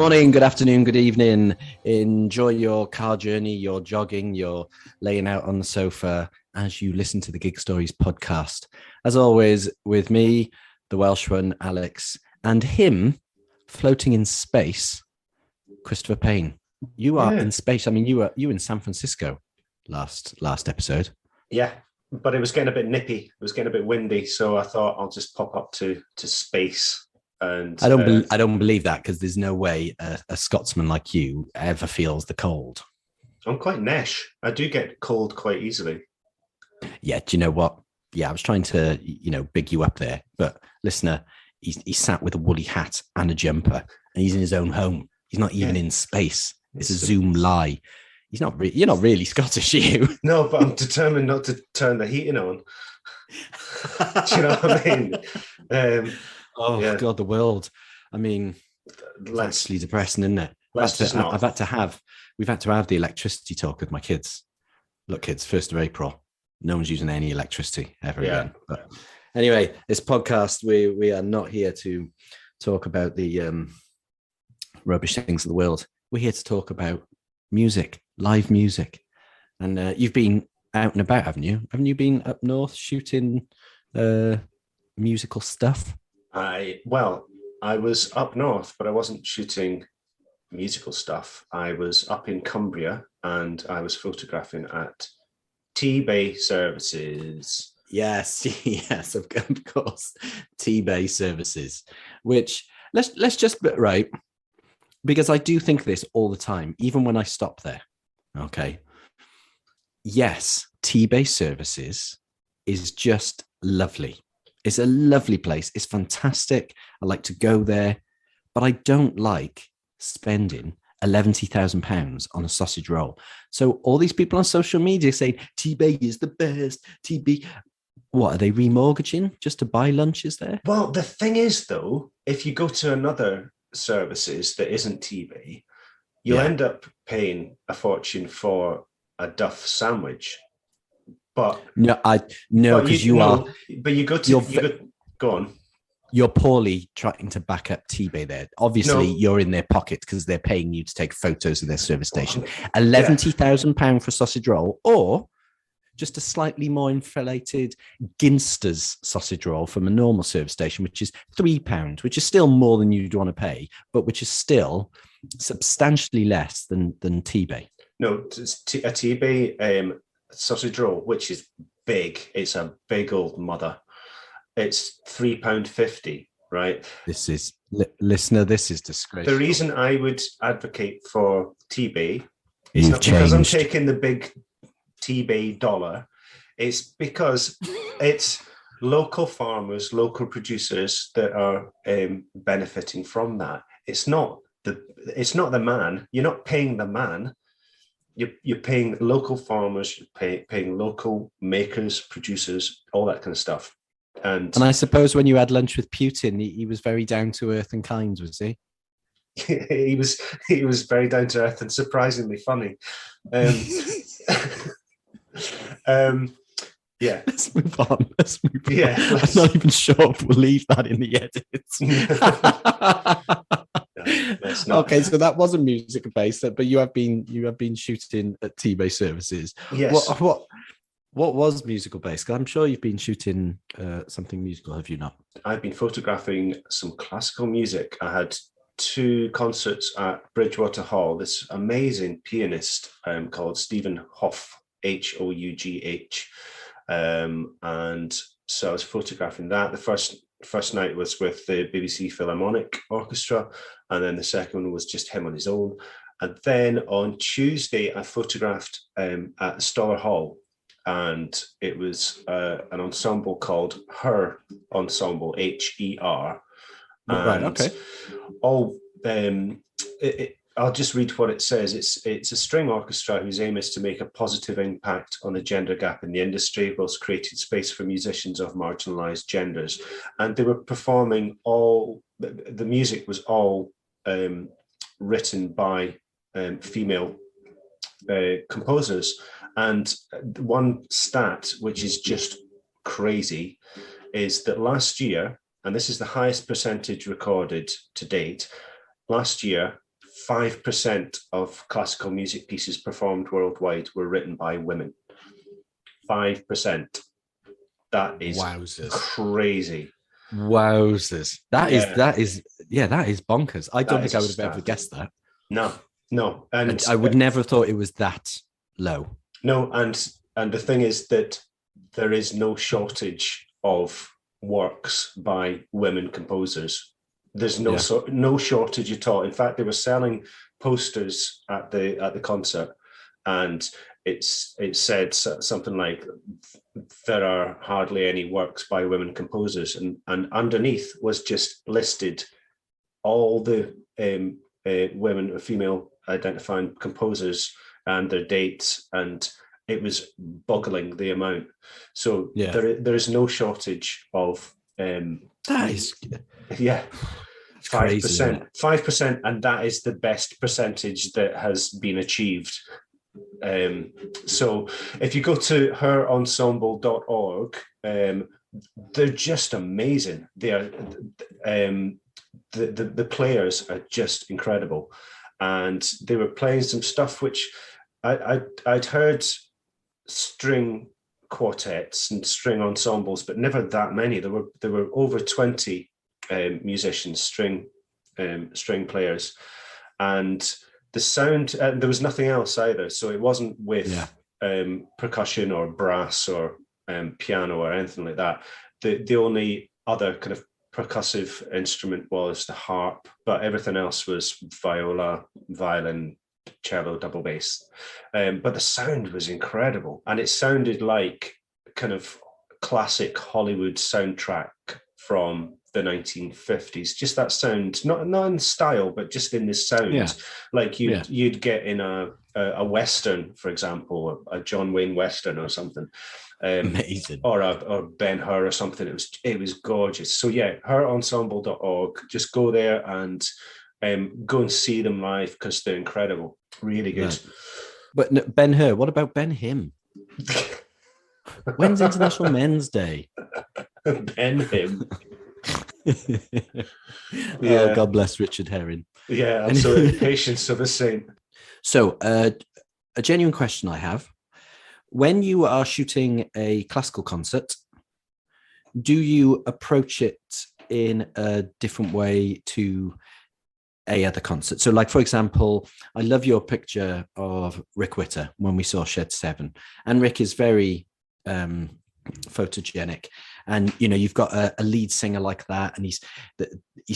morning, good afternoon, good evening. Enjoy your car journey, your jogging, your laying out on the sofa as you listen to the Gig Stories podcast. As always, with me, the Welsh one, Alex, and him floating in space, Christopher Payne. You are in space. I mean, you were in San Francisco last episode. Yeah, but it was getting a bit nippy. It was getting a bit windy, so I thought I'll just pop up to space. And I don't believe that, because there's no way a Scotsman like you ever feels the cold. I'm quite nesh. I do get cold quite easily. Yeah, do you know what? Yeah, I was trying to, big you up there. But listener, he's sat with a woolly hat and a jumper, and he's in his own home. He's not even in space. It's a Zoom lie. He's not. You're not really Scottish, are you? No, but I'm determined not to turn the heating on. Do you know what I mean? God, the world. I mean, it's actually depressing, isn't it? We've had to have the electricity talk with my kids. Look, kids, 1st of April, no one's using any electricity ever again. But anyway, this podcast, we are not here to talk about the rubbish things of the world. We're here to talk about music, live music. And you've been out and about, haven't you? Haven't you been up north shooting musical stuff? I was up north, but I wasn't shooting musical stuff. I was up in Cumbria and I was photographing at T-Bay Services. Yes, of course. T-Bay Services, which let's just right, because I do think this all the time, even when I stop there. Okay. Yes, T-Bay Services is just lovely. It's a lovely place. It's fantastic. I like to go there, but I don't like spending £11,000 on a sausage roll. So all these people on social media saying T-Bay is the best. T-Bay, what are they remortgaging just to buy lunches there? Well, the thing is, though, if you go to another services that isn't T-Bay, you'll end up paying a fortune for a duff sandwich. But because you go on. You're poorly trying to back up T-Bay there. Obviously, you're in their pocket because they're paying you to take photos of their service station. £11,000 for a sausage roll, or just a slightly more inflated Ginster's sausage roll from a normal service station, which is £3, which is still more than you'd want to pay, but which is still substantially less than T-Bay. No, a T-Bay sausage roll, which is big. It's a big old mother. It's £3.50, right? This is listener. This is disgraceful. The reason I would advocate for T-Bay is not because I'm taking the big T-Bay dollar. It's because it's local farmers, local producers that are benefiting from that. It's not the man. You're not paying the man. You're paying local farmers, you're paying local makers, producers, all that kind of stuff. And I suppose when you had lunch with Putin, he was very down to earth and kind, was he? he was very down to earth and surprisingly funny. Yeah. Let's move on. Yeah, I'm not even sure if we'll leave that in the edits. No, okay, so that wasn't music based, but you have been shooting at T-Bay Services. Yes. What was musical based? I'm sure you've been shooting something musical, have you not? I've been photographing some classical music. I had 2 concerts at Bridgewater Hall. This amazing pianist called Stephen Hough, Hough. And so I was photographing that. The first night was with the BBC Philharmonic Orchestra, and then the second one was just him on his own. And then on Tuesday, I photographed at the Stoller Hall, and it was an ensemble called Her Ensemble, Her. Right, okay. I'll just read what it says. It's a string orchestra whose aim is to make a positive impact on the gender gap in the industry, whilst creating space for musicians of marginalised genders. And they were performing the music was all written by female composers. And one stat, which is just crazy, is that last year, and this is the highest percentage recorded to date, last year, 5% of classical music pieces performed worldwide were written by women. 5%. That is Wowzers. crazy. Wowzers. That is bonkers. I don't think I would have ever guessed that. No. And I would never have thought it was that low. No, and the thing is that there is no shortage of works by women composers. There's no shortage at all. In fact, they were selling posters at the concert, and it said something like, there are hardly any works by women composers, and underneath was just listed all the women or female identifying composers and their dates, and it was boggling the amount. So there is no shortage of that is 5%, 5%, and that is the best percentage that has been achieved. So if you go to herensemble.org, they're just amazing. They are the players are just incredible, and they were playing some stuff which I'd heard string quartets and string ensembles, but never that many. There were over 20 musicians, string players, and the sound. There was nothing else either, so it wasn't with percussion or brass or piano or anything like that. The only other kind of percussive instrument was the harp, but everything else was viola, violin, cello, double bass. But the sound was incredible, and it sounded like kind of classic Hollywood soundtrack from the 1950s. Just that sound, not in style, but just in the sound, like you'd get in a Western, for example, a John Wayne Western or something. Amazing. Or Ben-Hur or something. It was gorgeous. So herensemble.org. Just go there and go and see them live, because they're incredible. Really good. Right. But no, Ben-Hur, what about Ben-Him? When's International Men's Day? Ben-Him. Oh, God bless Richard Herring. Yeah, absolutely. Patience of a saint. So a genuine question I have. When you are shooting a classical concert, do you approach it in a different way to a other concert? So, like, for example, I love your picture of Rick Witter when we saw Shed 7. And Rick is very photogenic. And, you know, you've got a lead singer like that, and he's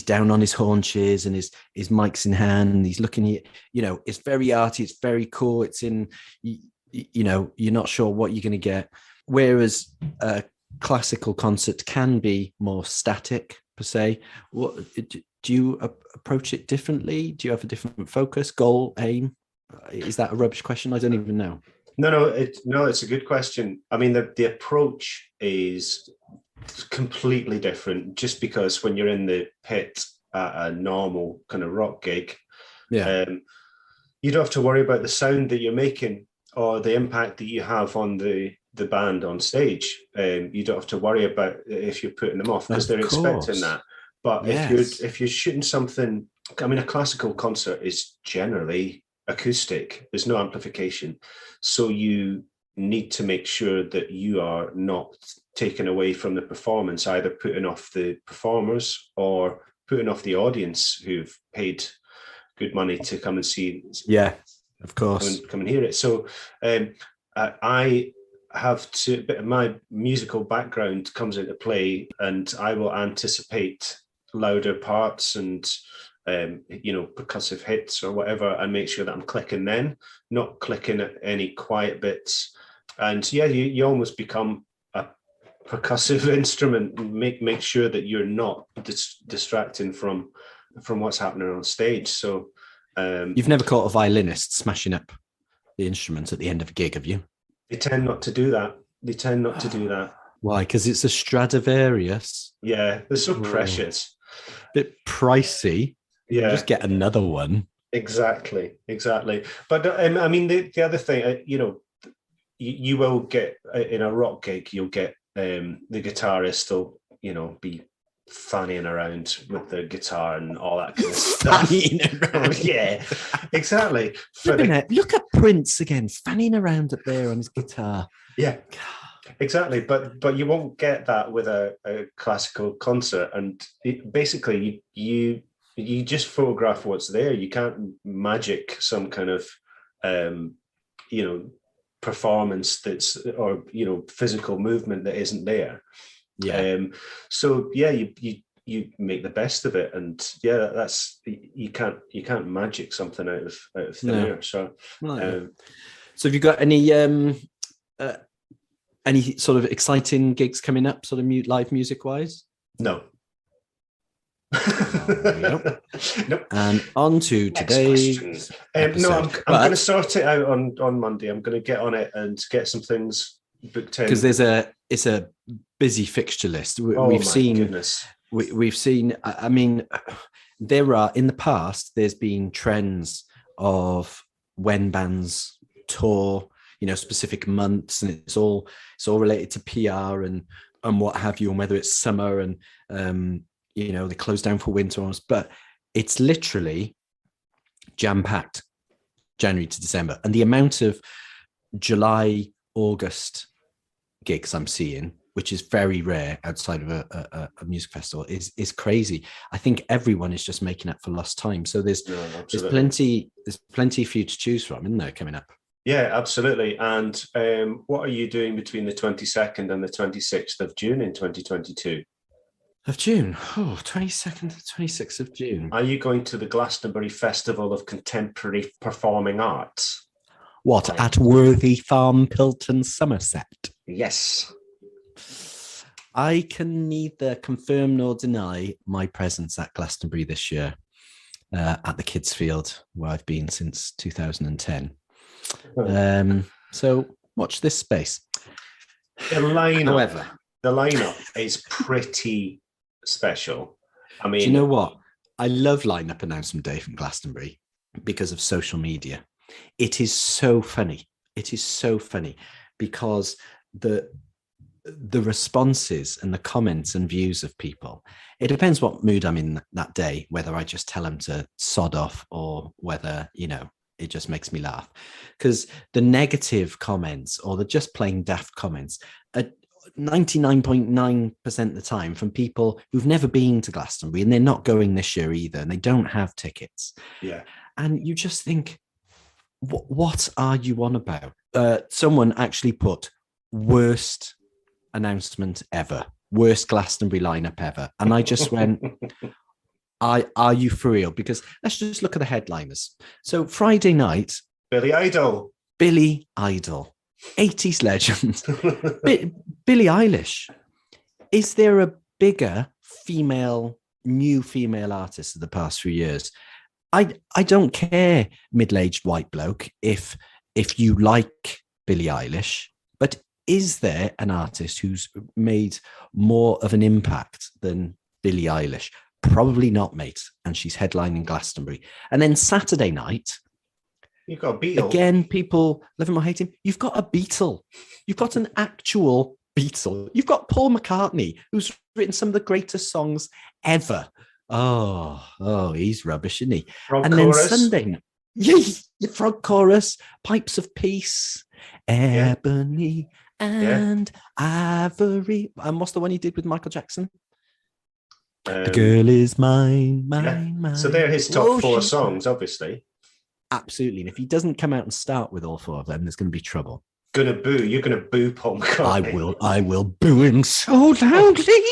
down on his haunches and his mic's in hand, and he's looking at, you know, it's very arty, it's very cool. It's in... you know, you're not sure what you're going to get. Whereas a classical concert can be more static, per se. What do you approach it differently? Do you have a different focus, goal, aim? Is that a rubbish question? I don't even know. No, it's a good question. I mean, the approach is completely different, just because when you're in the pit at a normal kind of rock gig, you don't have to worry about the sound that you're making or the impact that you have on the band on stage. You don't have to worry about if you're putting them off, because they're expecting that. But if you're shooting something, I mean, a classical concert is generally acoustic. There's no amplification. So you need to make sure that you are not taken away from the performance, either putting off the performers or putting off the audience who've paid good money to come and see. Yeah. Of course, come and hear it. So I have to, a bit of my musical background comes into play, and I will anticipate louder parts and you know, percussive hits or whatever, and make sure that I'm clicking then, not clicking at any quiet bits. And you almost become a percussive instrument. Make sure that you're not distracting from what's happening on stage. So. You've never caught a violinist smashing up the instruments at the end of a gig, have you? They tend not to do that. Why? Because it's a Stradivarius. Yeah, they're so precious. Bit pricey. Yeah, just get another one. Exactly. But I mean, the other thing, you know, you will get in a rock gig, you'll get the guitarist will, you know, be fannying around with the guitar and all that kind of stuff. Fannying around. Yeah, exactly. Look at Prince again, fanning around up there on his guitar. Yeah, exactly. But you won't get that with a classical concert. And basically, you just photograph what's there. You can't magic some kind of performance that's, or physical movement that isn't there. Yeah. So yeah, you make the best of it, and yeah, that's you can't magic something out of thin air. So so have you got any sort of exciting gigs coming up, sort of live music wise? No. Nope. And on to today's episode. I'm going to sort it out on Monday. I'm going to get on it and get some things booked in, because it's a busy fixture list. We've seen. I mean, there are, in the past, there's been trends of when bands tour, specific months, and it's all related to PR and what have you, and whether it's summer and they close down for winter, but it's literally jam-packed January to December. And the amount of July, August gigs I'm seeing, which is very rare outside of a music festival, is crazy. I think everyone is just making up for lost time. So there's plenty for you to choose from, isn't there, coming up? Yeah, absolutely. And what are you doing between the 22nd and the 26th of June in 2022? Of June? 22nd to 26th of June. Are you going to the Glastonbury Festival of Contemporary Performing Arts? What, at Worthy Farm, Pilton, Somerset? Yes. I can neither confirm nor deny my presence at Glastonbury this year, at the Kids Field, where I've been since 2010. So watch this space. The lineup is pretty special. I mean, do you know what? I love lineup announcement day from Glastonbury because of social media. It is so funny. It is so funny because the responses and the comments and views of people, it depends what mood I'm in that day, whether I just tell them to sod off or whether, it just makes me laugh. Because the negative comments or the just plain daft comments are 99.9% of the time from people who've never been to Glastonbury, and they're not going this year either, and they don't have tickets. Yeah. And you just think, what are you on about? Someone actually put worst announcement ever, worst Glastonbury lineup ever. And I just went, are you for real? Because let's just look at the headliners. So Friday night, Billy Idol, 80s legend, Billie Eilish. Is there a bigger new female artist of the past few years? I don't care, middle-aged white bloke, if you like Billie Eilish, but is there an artist who's made more of an impact than Billie Eilish? Probably not, mate. And she's headlining Glastonbury. And then Saturday night, you've got a Beatle. Again, people love him or hate him. You've got a Beatle. You've got an actual Beatle. You've got Paul McCartney, who's written some of the greatest songs ever. Oh, he's rubbish, isn't he? Frog and chorus. Then Sunday, the frog chorus, Pipes of Peace, Ebony and Ivory. And what's the one he did with Michael Jackson? The girl is mine. So they're his top four songs, obviously. Absolutely. And if he doesn't come out and start with all four of them, there's going to be trouble. You're going to boo Paul McCartney. I will boo him so loudly.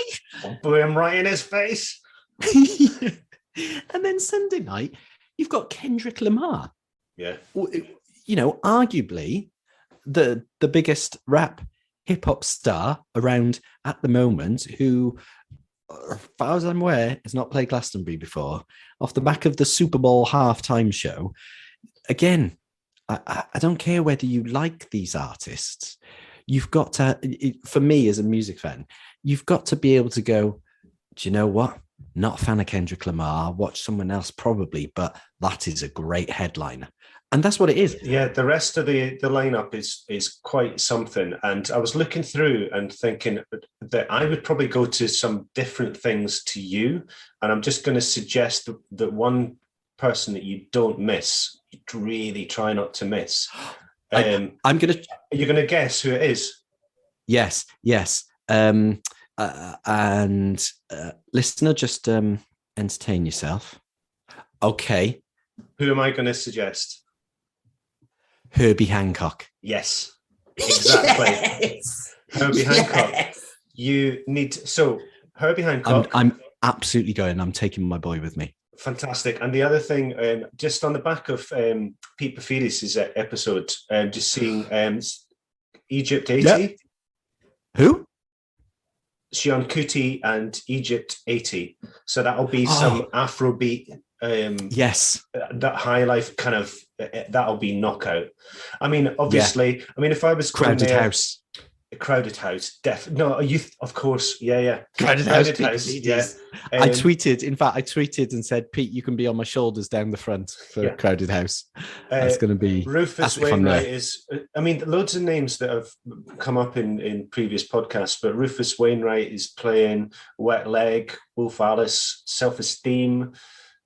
I'll boo him right in his face. And then Sunday night, you've got Kendrick Lamar. Yeah. Arguably the biggest rap hip hop star around at the moment, who, as far as I'm aware, has not played Glastonbury before, off the back of the Super Bowl halftime show. Again, I don't care whether you like these artists. You've got to, for me as a music fan, you've got to be able to go, do you know what? Not a fan of Kendrick Lamar. I'll watch someone else probably, but that is a great headliner. And that's what it is. Yeah, the rest of the lineup is quite something. And I was looking through and thinking that I would probably go to some different things to you. And I'm just going to suggest that one person that you don't miss, you really try not to miss. You're gonna guess who it is. Yes. Listener, just entertain yourself. Okay. Who am I going to suggest? Herbie Hancock. Yes, exactly. Yes. Herbie Hancock. You need Herbie Hancock. I'm absolutely going. I'm taking my boy with me. Fantastic. And the other thing, just on the back of Pete Porphyri's episode, just seeing Egypt 80. Yep. Who? Sean Kuti and Egypt 80. So that'll be some Afrobeat. Yes. That high life kind of, that'll be knockout. I mean, obviously, if I was Crowded House. Crowded House, of course, yeah. Crowded House, yeah. I tweeted and said, Pete, you can be on my shoulders down the front for Crowded House. That's going to be Rufus Wainwright is. Loads of names that have come up in previous podcasts, but Rufus Wainwright is playing Wet Leg, Wolf Alice, Self Esteem,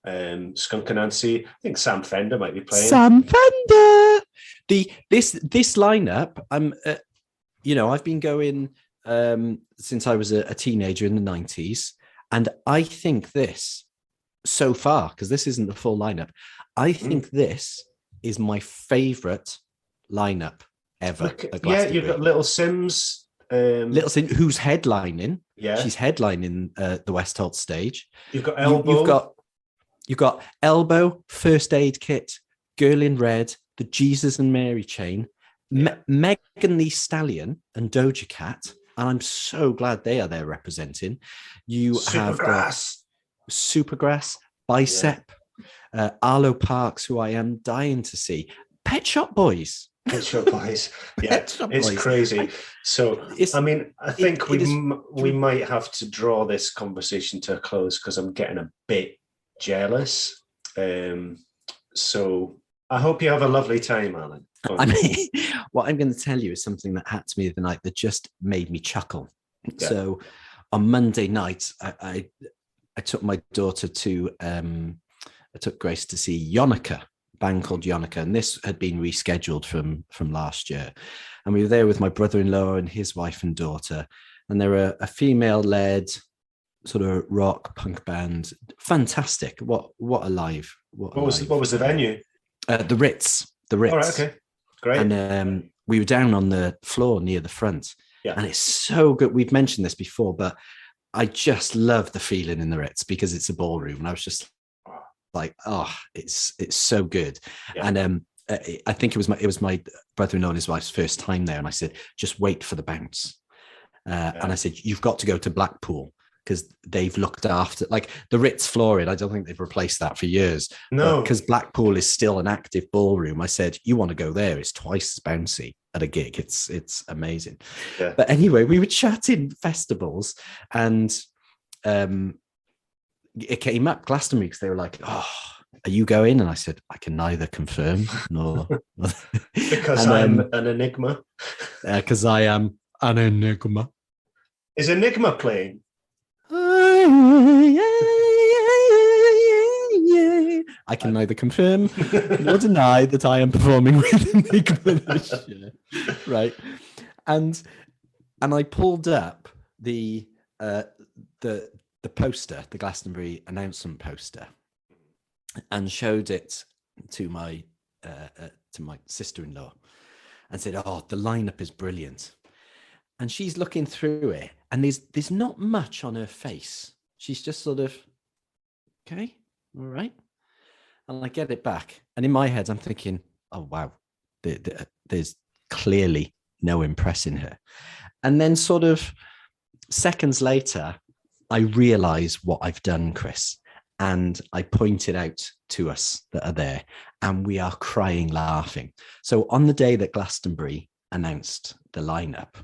Skunk Anansi. I think Sam Fender might be playing. Sam Fender. This lineup. I've been going since I was a teenager in the 90s. And I think this, so far, because this isn't the full lineup, I think this is my favourite lineup ever. You've got Little Sims. Little Sims, who's headlining. Yeah. She's headlining the Westholt stage. You've got Elbow. You've got Elbow, First Aid Kit, Girl in Red, the Jesus and Mary chain, Megan Thee Stallion and Doja Cat, and I'm so glad they are there representing. You have got Supergrass, Bicep, Arlo Parks, who I am dying to see, Pet Shop Boys. Pet Shop Boys, yeah, it's crazy. I think we might have to draw this conversation to a close because I'm getting a bit jealous. So I hope you have a lovely time, Alan. What I'm going to tell you is something that happened to me the night that just made me chuckle. Yeah. So on Monday night, I took my daughter to, I took Grace to see Yonica, a band called Yonica, and this had been rescheduled from last year. And we were there with my brother-in-law and his wife and daughter, and they're a female-led sort of rock punk band. Fantastic! What a live! What was the venue? The Ritz. The Ritz. All right, okay. Great. And we were down on the floor near the front. Yeah. And it's so good. We've mentioned this before, but I just love the feeling in the Ritz because it's a ballroom. And I was just like, it's so good. Yeah. And I think it was my brother-in-law and his wife's first time there. And I said, just wait for the bounce. And I said, you've got to go to Blackpool, because they've looked after, like the Ritz flooring. I don't think they've replaced that for years. No, because Blackpool is still an active ballroom. I said, you want to go there? It's twice as bouncy at a gig. It's amazing. Yeah. But anyway, we were chatting festivals, and it came up Glastonbury because they were like, "Oh, are you going?" And I said, "I can neither confirm nor." Because I'm an enigma. Because I am an enigma. Is Enigma playing? I can neither confirm nor deny that I am performing with Enigma this year. Right. And I pulled up the poster, the Glastonbury announcement poster, and showed it to my sister-in-law and said, "Oh, the lineup is brilliant." And she's looking through it, and there's not much on her face. She's just sort of, okay, all right. And I get it back. And in my head, I'm thinking, oh, wow, there's clearly no impressing her. And then sort of seconds later, I realize what I've done, Chris. And I pointed out to us that are there, and we are crying laughing. So on the day that Glastonbury announced the lineup,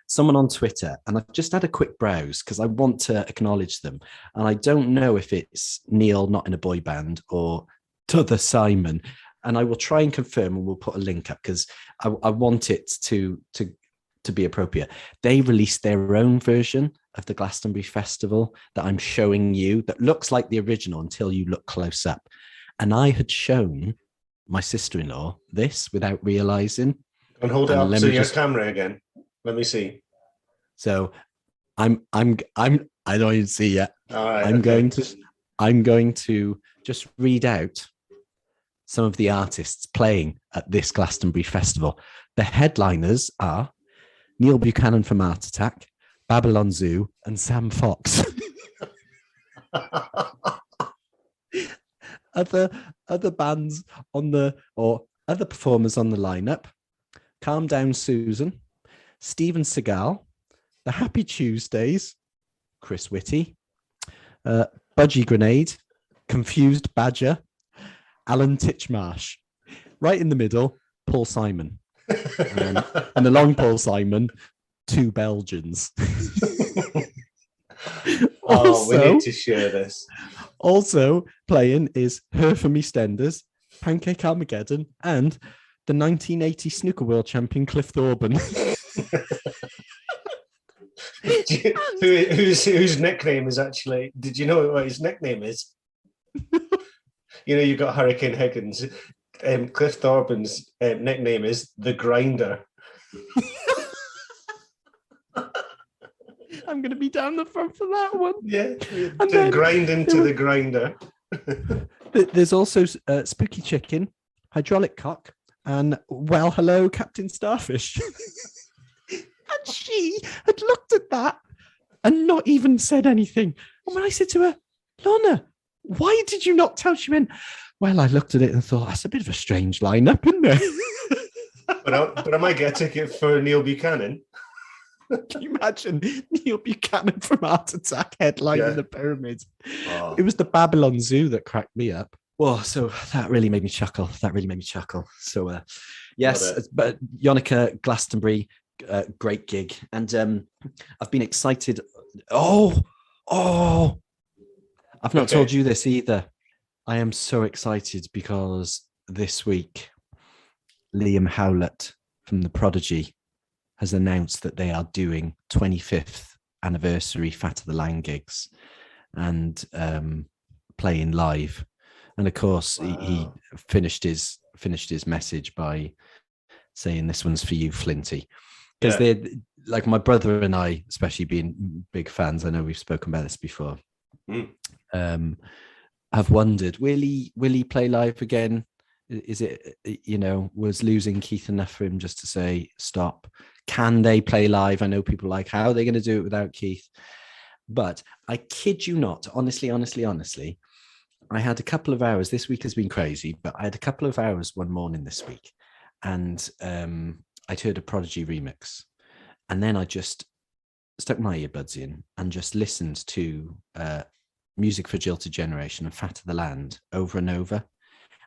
someone on Twitter, and I've just had a quick browse because I want to acknowledge them. And I don't know if it's Neil, not in a boy band, or T'other Simon. And I will try and confirm, and we'll put a link up because I want it to be appropriate. They released their own version of the Glastonbury Festival that I'm showing you that looks like the original until you look close up. And I had shown my sister-in-law this without realizing. And hold it up to your camera again. Let me see. So I don't even see yet. All right, I'm going to just read out some of the artists playing at this Glastonbury Festival. The headliners are Neil Buchanan from Art Attack, Babylon Zoo, and Sam Fox. Other bands other performers on the lineup: Calm Down Susan, Steven Seagal, The Happy Tuesdays, Chris Whitty, Budgie Grenade, Confused Badger, Alan Titchmarsh. Right in the middle, Paul Simon. And along Paul Simon, two Belgians. We need to share this. Also playing is Her from EastEnders, Pancake Armageddon, and the 1980 snooker world champion Cliff Thorburn. Whose nickname is actually? Did you know what his nickname is? You've got Hurricane Higgins. Cliff Thorburns' nickname is the Grinder. I'm going to be down the front for that one. Yeah, to grind into the grinder. There's also Spooky Chicken, Hydraulic Cock, and well, hello, Captain Starfish. And she had looked at that and not even said anything. And when I said to her, Lorna, why did you not tell? She went, well, I looked at it and thought, that's a bit of a strange lineup, isn't it? but I might get a ticket for Neil Buchanan. Can you imagine Neil Buchanan from Art Attack headlining the Pyramids? Oh. It was the Babylon Zoo that cracked me up. Well, so that really made me chuckle. So, yes, but Yonica, Glastonbury, great gig. And I've been excited. Oh, I've not told you this either. I am so excited because this week, Liam Howlett from The Prodigy has announced that they are doing 25th anniversary Fat of the Land gigs and playing live. And of course, he finished his message by saying, "This one's for you, Flinty," because they're like my brother and I, especially being big fans. I know we've spoken about this before. Have wondered, will he play live again? Is it, was losing Keith enough for him just to say stop? Can they play live? I know people like, how are they going to do it without Keith? But I kid you not, honestly, I had a couple of hours. This week has been crazy, but I had a couple of hours one morning this week, and I'd heard a Prodigy remix, and then I just stuck my earbuds in and just listened to Music for Jilted Generation and Fat of the Land over and over.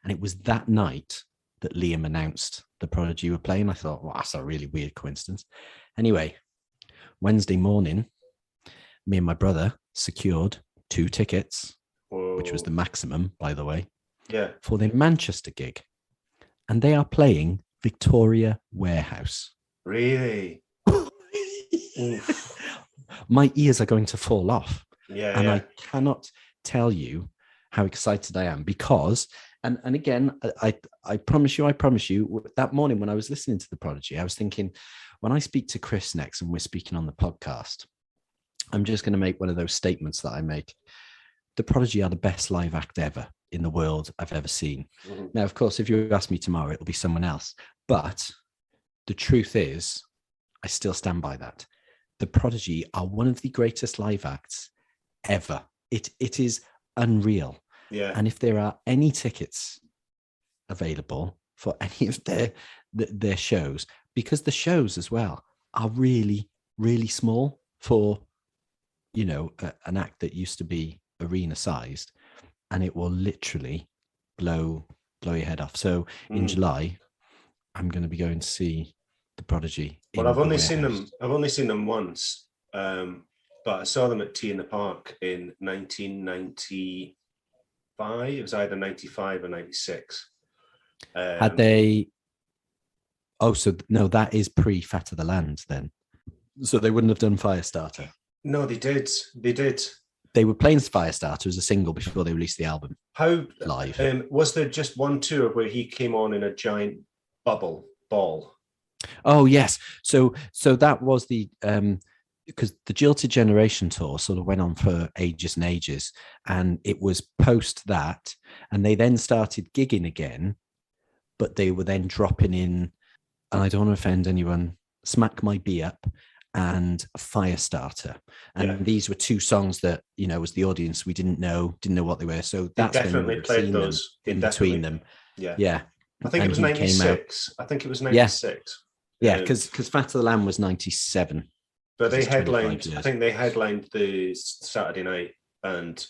And it was that night that Liam announced the Prodigy were playing. I thought, well, that's a really weird coincidence. Anyway, Wednesday morning, me and my brother secured 2 tickets, which was the maximum, by the way, for their Manchester gig. And they are playing Victoria Warehouse. Really? My ears are going to fall off. I cannot tell you how excited I am because, and again, I promise you, that morning when I was listening to the Prodigy, I was thinking, when I speak to Chris next and we're speaking on the podcast, I'm just going to make one of those statements that I make. The Prodigy are the best live act ever in the world I've ever seen. Mm-hmm. Now, of course, if you ask me tomorrow, it'll be someone else. But the truth is, I still stand by that. The Prodigy are one of the greatest live acts ever. It is unreal. Yeah. And if there are any tickets available for any of their shows, because the shows as well are really, really small for, an act that used to be arena sized, and it will literally blow your head off. So in July, I'm going to be going to see the Prodigy. Well, In I've the only seen them. warehouse. I've only seen them once, but I saw them at Tea in the Park in 1995. It was either 95 or 96. Had they? Oh, so no, that is pre Fat of the Land then. So they wouldn't have done Firestarter. No, they did. They did. They were playing Firestarter as a single before they released the album How live. Was there just one tour where he came on in a giant ball? Oh yes, so that was the because the Jilted Generation tour sort of went on for ages and ages, and it was post that, and they then started gigging again, but they were then dropping in, and I don't want to offend anyone, Smack My Bee Up and Firestarter, and these were two songs that, you know, as the audience we didn't know what they were. So that's definitely when played those in between them. Yeah. I think it was 96. I think it was 96. Yeah, because Fat of the Land was 97. But they headlined, I think they headlined the Saturday night, and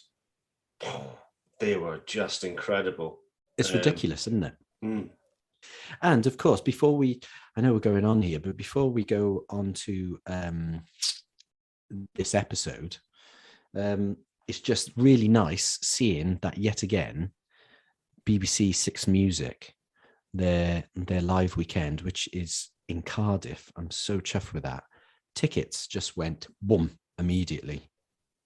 they were just incredible. It's ridiculous, isn't it? Mm. And of course, I know we're going on here, but before we go on to this episode, it's just really nice seeing that yet again, BBC Six Music, their live weekend, which is in Cardiff. I'm so chuffed with that. Tickets just went boom immediately,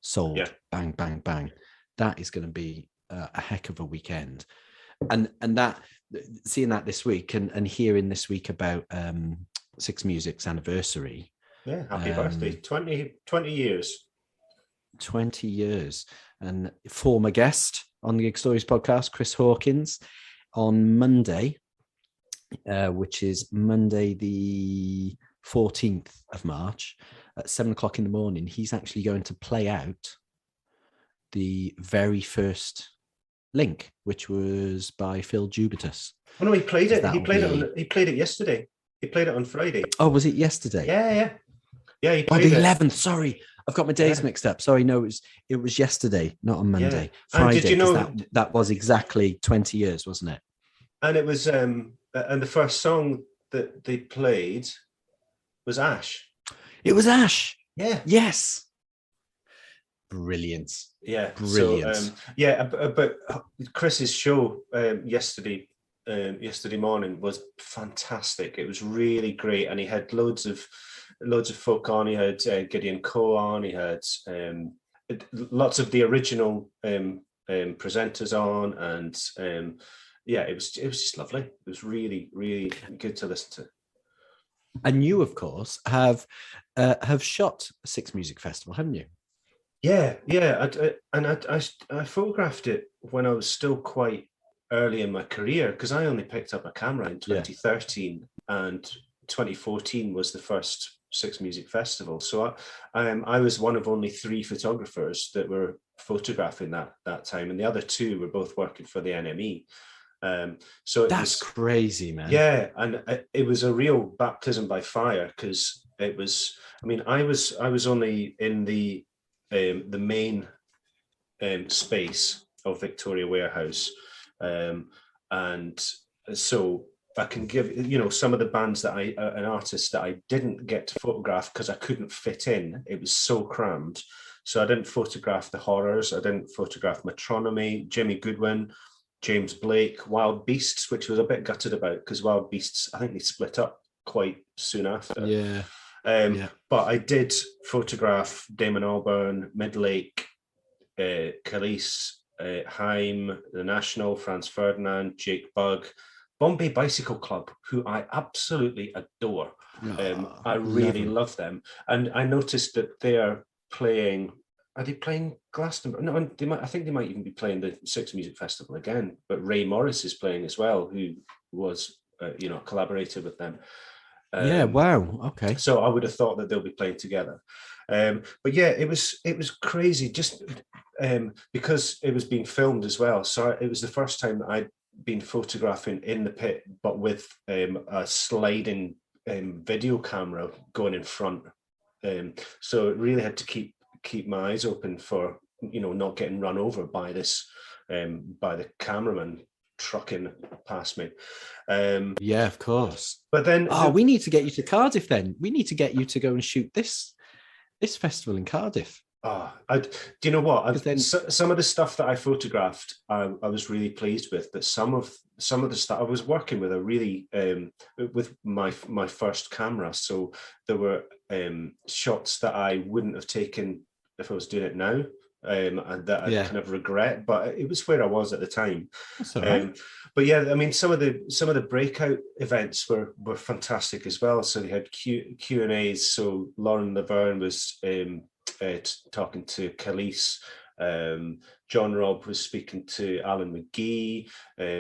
sold. Yeah. Bang, bang, bang. That is going to be a heck of a weekend, and that seeing that this week and hearing this week about Six Music's anniversary. Yeah, happy birthday! 20 years. 20 years, and former guest on the Gig Stories podcast, Chris Hawkins, on Monday, which is Monday the 14th of March at 7:00 in the morning. He's actually going to play out the very first Link, which was by Phil Jubitus. Oh no, he played it. He played it yesterday. He played it on Friday. Oh, was it yesterday? Yeah. He played the 11th. Sorry, I've got my days mixed up. Sorry, no, it was yesterday, not on Monday. Yeah. Friday. And did you know that was exactly 20 years, wasn't it? And it was and the first song that they played was Ash. It was Ash. Yeah. Yes. Brilliant. Yeah. Brilliant. So, but Chris's show yesterday morning was fantastic. It was really great, and he had loads of folk on. He had Gideon Coe on. He had lots of the original presenters on, and it was just lovely. It was really, really good to listen to. And you, of course, have shot Six Music Festival, haven't you? Yeah. I photographed it when I was still quite early in my career, because I only picked up a camera in 2013, and 2014 was the first Six Music Festival. So I was one of only 3 photographers that were photographing that time, and the other 2 were both working for the NME. So that's crazy, man. Yeah, and it was a real baptism by fire, because it was. I mean, I was only in the main space of Victoria Warehouse, and so I can give some of the bands that an artist that I didn't get to photograph because I couldn't fit in. It was so crammed, so I didn't photograph the Horrors. I didn't photograph Metronomy, Jimmy Goodwin, James Blake, Wild Beasts, which was a bit gutted about, because Wild Beasts, I think they split up quite soon after. Yeah. But I did photograph Damon Albarn, Midlake, Kalsi, Haim, The National, Franz Ferdinand, Jake Bugg, Bombay Bicycle Club, who I absolutely adore. I really love them. And I noticed that they're playing. Are they playing Glastonbury? No, I think they might even be playing the Six Music Festival again. But Ray Morris is playing as well, who was, a collaborator with them. Wow. Okay. So I would have thought that they'll be playing together. But yeah, it was crazy, just because it was being filmed as well. So it was the first time that I'd been photographing in the pit, but with a sliding video camera going in front. So it really had to keep my eyes open for not getting run over by this by the cameraman trucking past me. Yeah, of course. But then, we need to get you to Cardiff. Then we need to get you to go and shoot this festival in Cardiff. do you know what? Then, some of the stuff that I photographed, I was really pleased with. But some of the stuff I was working with, with my first camera. So there were shots that I wouldn't have taken if I was doing it now, and that I kind of regret. But it was where I was at the time. That's all right. But yeah, I mean, some of the breakout events were fantastic as well. So they had Q&As. So Lauren Laverne was talking to Kalsi. John Robb was speaking to Alan McGee.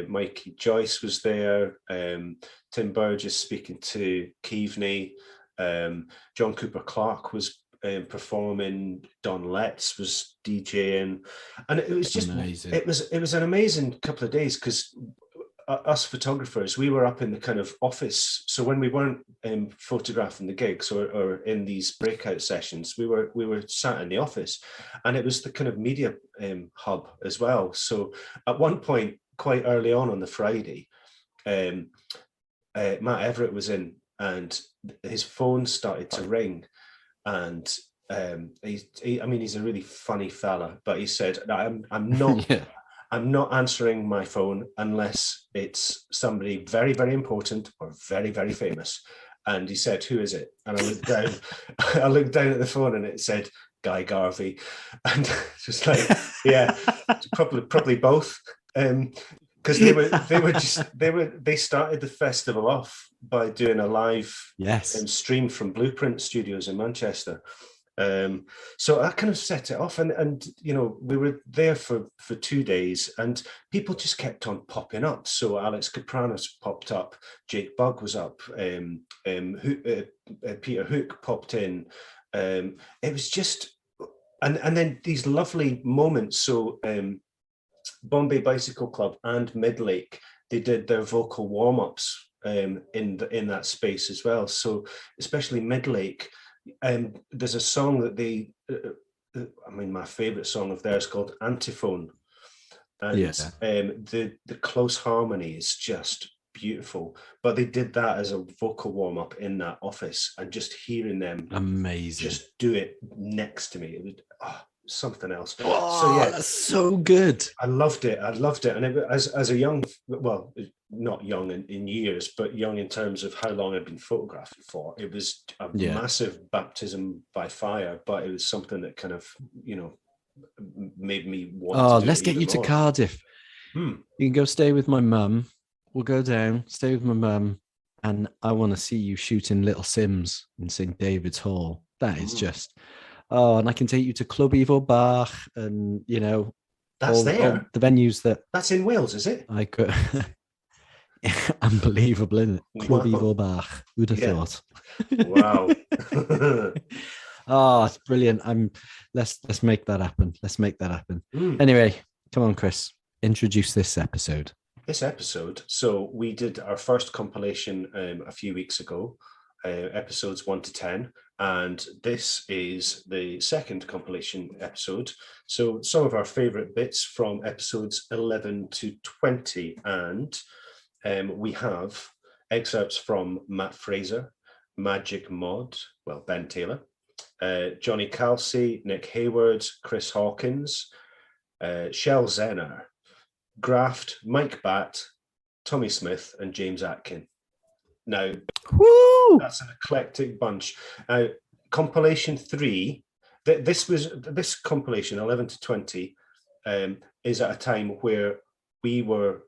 Mikey Joyce was there. Tim Burgess speaking to Keaveney. John Cooper Clarke was performing. Don Letts was DJing, and it was just amazing. It was an amazing couple of days because us photographers, we were up in the kind of office. So when we weren't photographing the gigs or in these breakout sessions, we were sat in the office, and it was the kind of media hub as well. So at one point, quite early on the Friday, Matt Everett was in, and his phone started to ring, and he's a really funny fella, but he said, I'm not. Yeah. I'm not answering my phone unless it's somebody very, very important or very, very famous. And he said, "Who is it?" And I looked down. I looked down at the phone, and it said Guy Garvey, and just like, yeah, probably both. Because they started the festival off by doing a live stream from Blueprint Studios in Manchester. So that kind of set it off, and you know, we were there for 2 days, and people just kept on popping up. So Alex Kapranos popped up, Jake Bugg was up, Peter Hook popped in. It was just, and then these lovely moments. So Bombay Bicycle Club and Midlake, they did their vocal warm-ups in that space as well. So especially Midlake. There's a song that my favorite song of theirs called Antiphone, and the close harmony is just beautiful. But they did that as a vocal warm up in that office, and just hearing them just do it next to me, it was something else. Oh, so yeah, that's so good. I loved it, and it, as a young, well, not young in years, but young in terms of how long I'd been photographing for, it was a massive baptism by fire. But it was something that kind of, you know, made me want to do let's get you more. to Cardiff. You can go stay with my mum. We'll go down, stay with my mum, and I want to see you shooting Little Sims in St. David's Hall. That is just... and I can take you to Club Ivo Bach, and you know, that's all the venues that's in Wales, is it? I could. Unbelievable, isn't it? Club Ivo Bach. Who'd have thought? Wow. It's brilliant. Let's make that happen. Let's make that happen. Anyway, come on, Chris. Introduce this episode. So we did our first compilation a few weeks ago, episodes 1 to 10. And this is the second compilation episode. So some of our favorite bits from episodes 11 to 20. And we have excerpts from Matt Fraser, Magic Mod, Ben Taylor, Johnny Kalsi, Nick Heyward, Chris Hawkins, Shel Zenner, Graft, Mike Batt, Tommy Smith, and James Atkin. Now, that's an eclectic bunch. Compilation 3, this compilation 11 to 20 is at a time where we were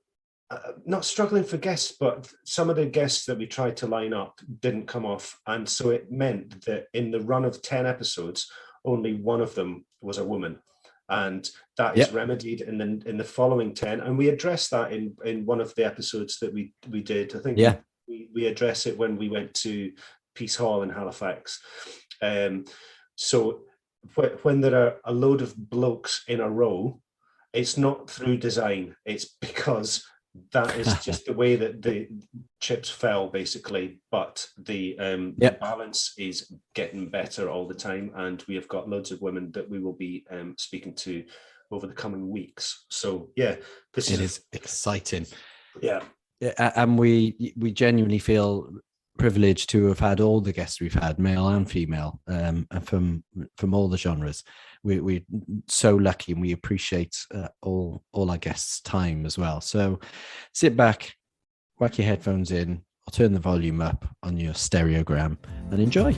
not struggling for guests, but some of the guests that we tried to line up didn't come off, and so it meant that in the run of 10 episodes, only one of them was a woman, and that is remedied in the following 10. And we addressed that in one of the episodes that we did. I think we address it when we went to Peace Hall in Halifax. So when there are a load of blokes in a row, it's not through design, it's because that is just the way that the chips fell, basically. But the balance is getting better all the time, and we have got loads of women that we will be speaking to over the coming weeks. So yeah, this is exciting. Yeah. And we genuinely feel privileged to have had all the guests we've had, male and female, and from all the genres. We're so lucky, and we appreciate all our guests' time as well. So sit back, whack your headphones in, or turn the volume up on your stereogram and enjoy.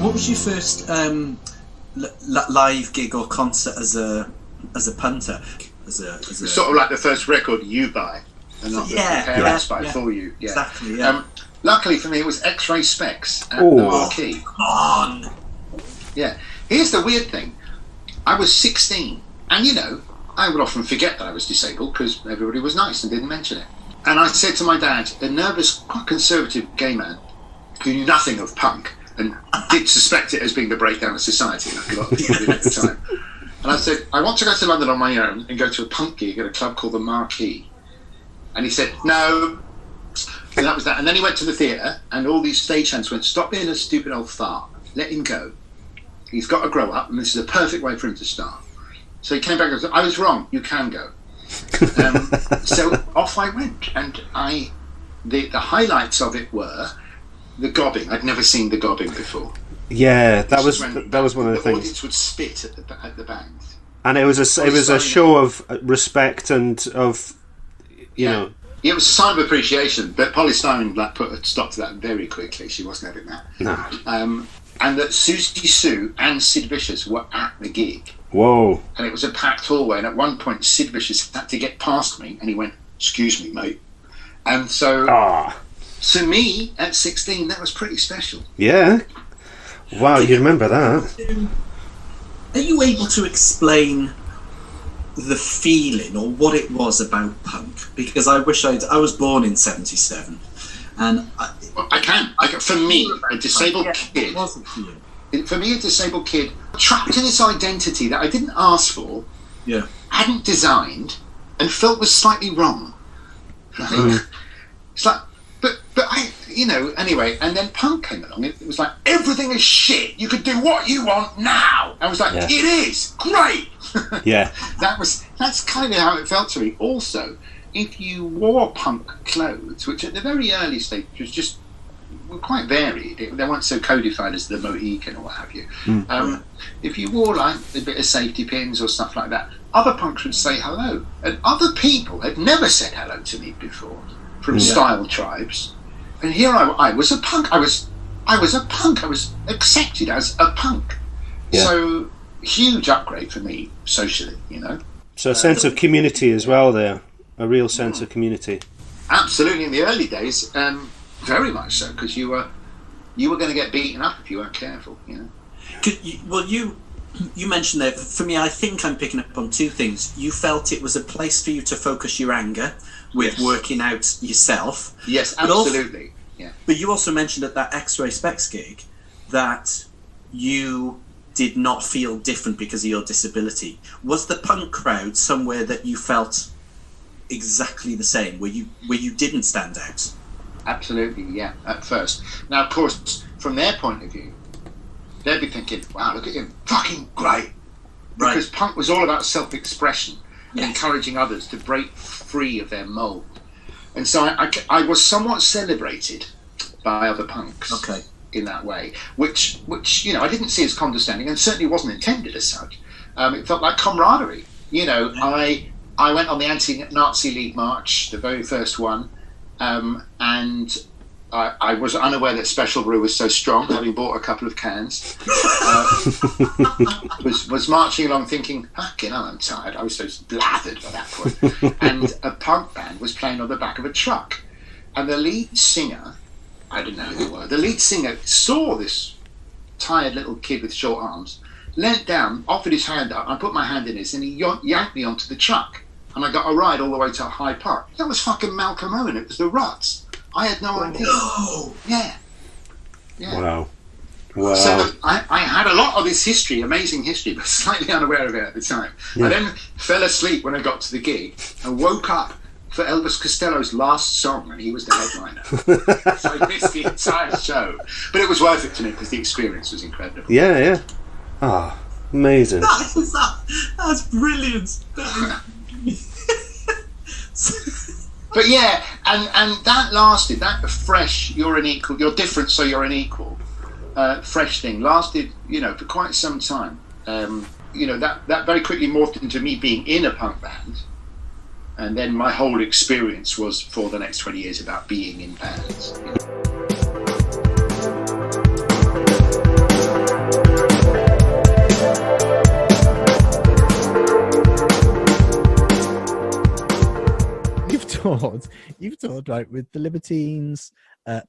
What was your first live gig or concert as a punter? As a sort of like the first record you buy, and not the parents buy for you. Yeah. Exactly. Yeah. Luckily for me, it was X-Ray Specs at the Marquee. Come on. Yeah. Here's the weird thing: I was 16, and I would often forget that I was disabled because everybody was nice and didn't mention it. And I said to my dad, a nervous, quite conservative gay man who knew nothing of punk, and did suspect it as being the breakdown of society, like a lot of people did at the time. And I said, I want to go to London on my own and go to a punk gig at a club called the Marquee. And he said, no. And that was that. And then he went to the theatre, and all these stagehands went, stop being a stupid old fart. Let him go. He's got to grow up, and this is a perfect way for him to start. So he came back and said, I was wrong, you can go. So off I went. And the highlights of it were the gobbing. I'd never seen the gobbing before. Yeah, that was one of the things. The audience would spit at the band, and it was a show of respect and of know. Yeah, it was a sign of appreciation. But Polly Steinman put a stop to that very quickly. She wasn't having that. No. And that Susie Sue and Sid Vicious were at the gig. Whoa! And it was a packed hallway. And at one point, Sid Vicious had to get past me, and he went, "Excuse me, mate." And so. To me, at 16, that was pretty special. Yeah. Wow, you remember that. Are you able to explain the feeling or what it was about punk? Because I was born in 77. And I can. For me, a disabled kid... It wasn't for you. For me, a disabled kid trapped in this identity that I didn't ask for, hadn't designed, and felt was slightly wrong. It's like... But I, anyway, and then punk came along. It was like, everything is shit. You can do what you want now. I was like, It is great. Yeah. That's kind of how it felt to me. Also, if you wore punk clothes, which at the very early stage were quite varied. They weren't so codified as the Mohican or what have you. If you wore like a bit of safety pins or stuff like that, other punks would say hello, and other people had never said hello to me before. From style tribes, and here I was a punk. I was a punk. I was accepted as a punk. Yeah. So huge upgrade for me socially, So a sense of community as well there, a real sense of community. Absolutely, in the early days, very much so, because you were going to get beaten up if you weren't careful, Well, you mentioned that. For me, I think I'm picking up on two things. You felt it was a place for you to focus your anger with working out yourself. Yes, absolutely. But you also mentioned at that X-Ray Specs gig that you did not feel different because of your disability. Was the punk crowd somewhere that you felt exactly the same, where you didn't stand out? Absolutely, yeah, at first. Now, of course, from their point of view, they'd be thinking, wow, look at him, fucking great. Because punk was all about self-expression and encouraging others to break free of their mould. And so I was somewhat celebrated by other punks in that way, which I didn't see as condescending and certainly wasn't intended as such. It felt like camaraderie. I went on the Anti-Nazi League March, the very first one, and I was unaware that Special Brew was so strong, having bought a couple of cans. Was marching along thinking, fucking hell, I'm tired. I was so blathered by that point. And a punk band was playing on the back of a truck. And the lead singer, I didn't know who they were, the lead singer saw this tired little kid with short arms, leant down, offered his hand up, I put my hand in his, and he yanked me onto the truck. And I got a ride all the way to Hyde Park. That was fucking Malcolm Owen. It was the Ruts. I had no idea. No. Yeah. Wow. Wow. So I had a lot of this history, amazing history, but slightly unaware of it at the time. Yeah. I then fell asleep when I got to the gig and woke up for Elvis Costello's last song, and he was the headliner. So I missed the entire show. But it was worth it to me because the experience was incredible. Yeah. Ah, amazing. That's brilliant. But yeah, and that lasted, that fresh, you're an equal, you're different, so you're an equal, fresh thing lasted, for quite some time. That very quickly morphed into me being in a punk band. And then my whole experience was for the next 20 years about being in bands. You've toured right with the Libertines,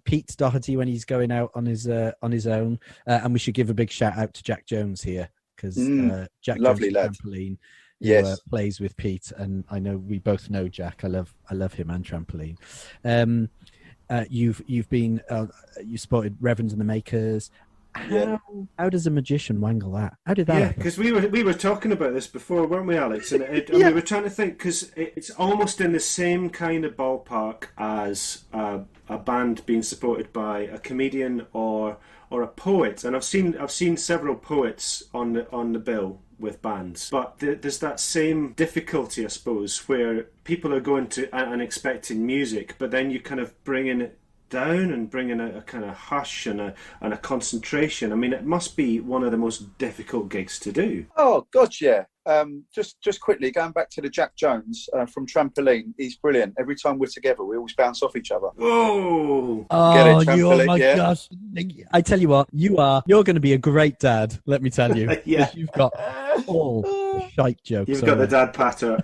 Pete Doherty when he's going out on his own, and we should give a big shout out to Jack Jones here because Jack lovely Jones lad. Trampoline, who, Yes, plays with Pete, and I know we both know Jack. I love him and Trampoline. You've been you supported Reverends and the Makers. How does a magician wangle that? How did that happen? Because we were talking about this before, weren't we, Alex? And we were trying to think, because it's almost in the same kind of ballpark as a band being supported by a comedian or a poet. And I've seen several poets on the bill with bands, but there's that same difficulty, I suppose, where people are going to and expecting music, but then you kind of bringing it down and bringing a kind of hush and a concentration. I mean, it must be one of the most difficult gigs to do. Oh God, yeah. Just quickly going back to the Jack Jones from Trampoline, he's brilliant. Every time we're together, we always bounce off each other. Whoa! Oh, Get it, you! Oh my yeah. gosh! I tell you what, you're going to be a great dad. Let me tell you. Yeah. You've got all the shite jokes. You've got the dad patter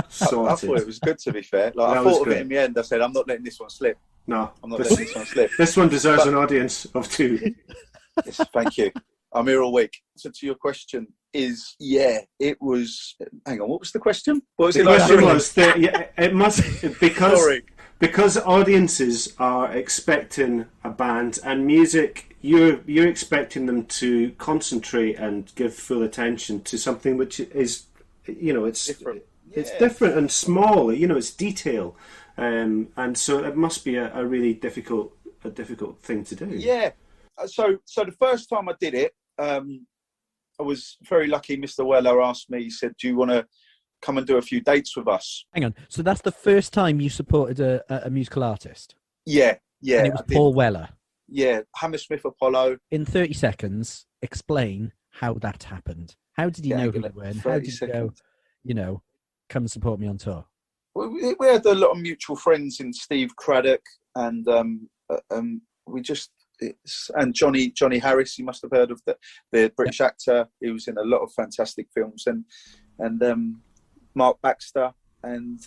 sorted. I thought it was good, to be fair. That I was thought of good. it in the end. I said, I'm not letting this one slip. No, I'm not letting this one slip. This one deserves an audience of 2. Yes, thank you. I'm here all week. So to your question is, it was... Hang on, what was the question? What was The it like? question was that it must Sorry. because audiences are expecting a band and music. You're expecting them to concentrate and give full attention to something which is, it's Different. It's Yeah. different and small. It's detail, and so it must be a really difficult thing to do. Yeah. So the first time I did it, I was very lucky. Mr. Weller asked me, he said, do you want to come and do a few dates with us? Hang on. So that's the first time you supported a musical artist? Yeah. And it was I did. Paul Weller. Yeah, Hammersmith Apollo. In 30 seconds, explain how that happened. How did you know who you were? And how did you go, come support me on tour? Well, we had a lot of mutual friends in Steve Craddock and we just... and Johnny Harris, you must have heard of the British actor. He was in a lot of fantastic films, and Mark Baxter, and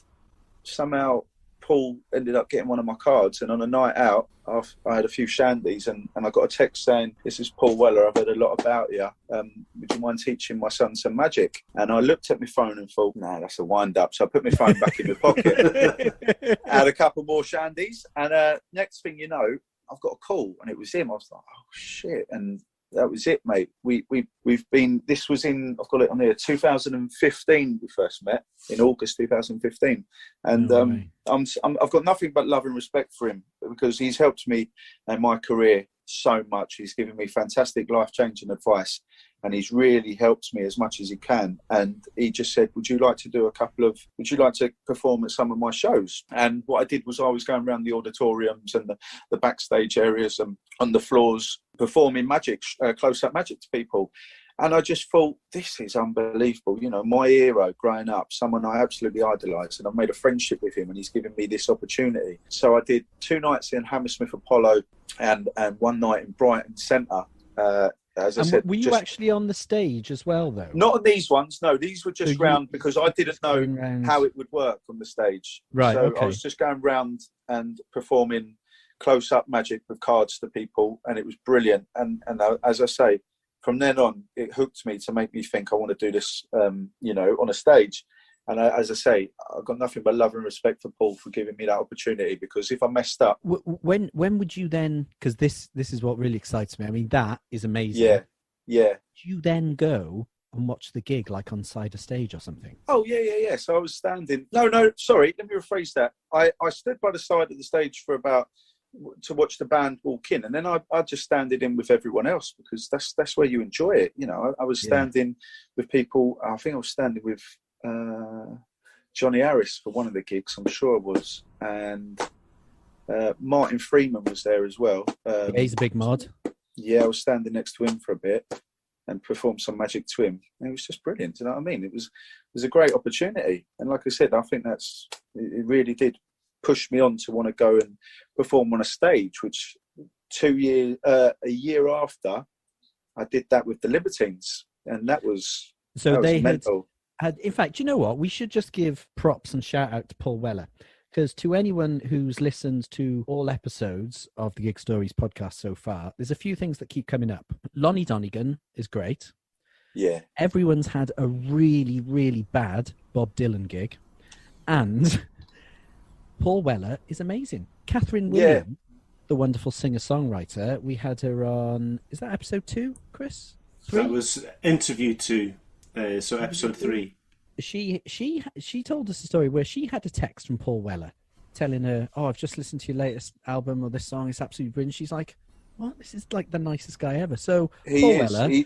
somehow Paul ended up getting one of my cards. And on a night out, I had a few shandies, and I got a text saying, "This is Paul Weller. I've heard a lot about you. Would you mind teaching my son some magic?" And I looked at my phone and thought, "No, that's a wind up." So I put my phone back in my pocket, had a couple more shandies, and next thing you know, I've got a call, and it was him. I was like, "Oh shit!" And that was it, mate. We've been. This was in. I've got it on here. 2015. We first met in August 2015, and I've got nothing but love and respect for him because he's helped me in my career so much. He's given me fantastic life-changing advice, and he's really helped me as much as he can. And he just said, would you like to perform at some of my shows? And what I did was I was going around the auditoriums and the backstage areas and on the floors performing magic, close-up magic to people. And I just thought, this is unbelievable. My hero growing up, someone I absolutely idolised, and I've made a friendship with him, and he's given me this opportunity. So I did 2 nights in Hammersmith Apollo and 1 night in Brighton Centre. As I said, were you actually on the stage as well, though? Not on these ones. No, these were just round because I didn't know how it would work on the stage. Right. So okay. I was just going round and performing close-up magic with cards to people, and it was brilliant. And as I say, from then on, it hooked me to make me think I want to do this, on a stage. And as I say, I've got nothing but love and respect for Paul for giving me that opportunity, because if I messed up... When would you then, because this is what really excites me. I mean, that is amazing. Yeah. Do you then go and watch the gig like on side of stage or something? Oh, yeah. So I was standing... No, sorry, let me rephrase that. I stood by the side of the stage to watch the band walk in, and then I just standing in with everyone else, because that's where you enjoy it. You know, I was standing with people. I think I was standing with Johnny Harris for one of the gigs, I'm sure I was, and Martin Freeman was there as well. He's a big mod. Yeah, I was standing next to him for a bit and performed some magic to him. And it was just brilliant. Do you know what I mean? It was a great opportunity, and like I said, I think it really did push me on to want to go and perform on a stage, which a year after I did that with the Libertines, and that was mental. In fact, you know what? We should just give props and shout out to Paul Weller, because to anyone who's listened to all episodes of the Gig Stories podcast so far, there's a few things that keep coming up. Lonnie Donegan is great. Yeah. Everyone's had a really, really bad Bob Dylan gig. And Paul Weller is amazing. Catherine William, the wonderful singer-songwriter, we had her on... Is that episode 2, Chris? 3? That was interview 2. So episode 3. She told us a story where she had a text from Paul Weller telling her, "Oh, I've just listened to your latest album, or this song is absolutely brilliant." She's like, "What? This is like the nicest guy ever." So Paul Weller,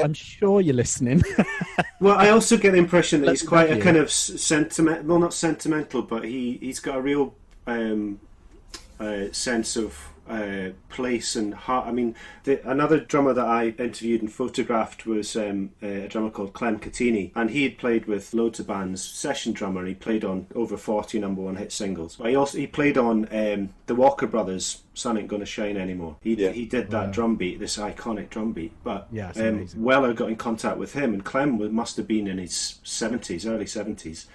I'm sure you're listening. Well, I also get the impression that he's quite a kind of sentimental. Well, not sentimental, but he's got a real sense of place and heart. I mean, another drummer that I interviewed and photographed was a drummer called Clem Catini, and he had played with loads of bands, session drummer, and he played on over 40 number one hit singles. But he played on the Walker Brothers' "Sun Ain't Gonna Shine Anymore." He did that drum beat, this iconic drum beat. But Weller got in contact with him, and Clem must have been in his 70s, early 70s,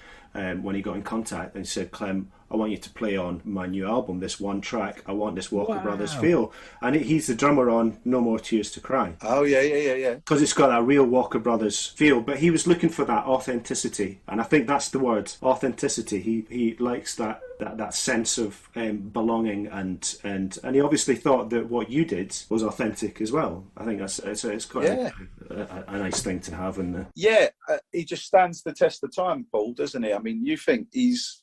when he got in contact, and he said, "Clem, I want you to play on my new album, this one track. I want this Walker Brothers feel." And he's the drummer on No More Tears to Cry. Oh, yeah. Because it's got that real Walker Brothers feel. But he was looking for that authenticity. And I think that's the word, authenticity. He likes that sense of belonging. And he obviously thought that what you did was authentic as well. I think it's quite a nice thing to have. He just stands the test of time, Paul, doesn't he? I mean, you think he's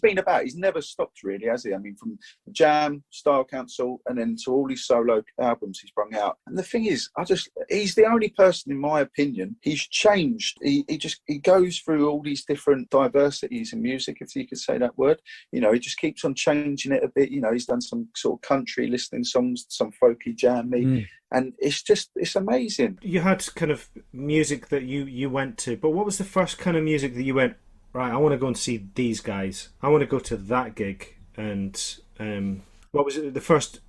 been about. He's never stopped, really, has he? I mean, from Jam, Style Council, and then to all these solo albums he's brought out. And the thing is, he's the only person, in my opinion, he's changed. He goes through all these different diversities in music, if you could say that word. You know, he just keeps on changing it a bit. You know, he's done some sort of country listening songs, some folky, jammy. And it's amazing. You had kind of music that you went to, but what was the first kind of music that you went, right, I want to go and see these guys. I want to go to that gig. And what was it? The first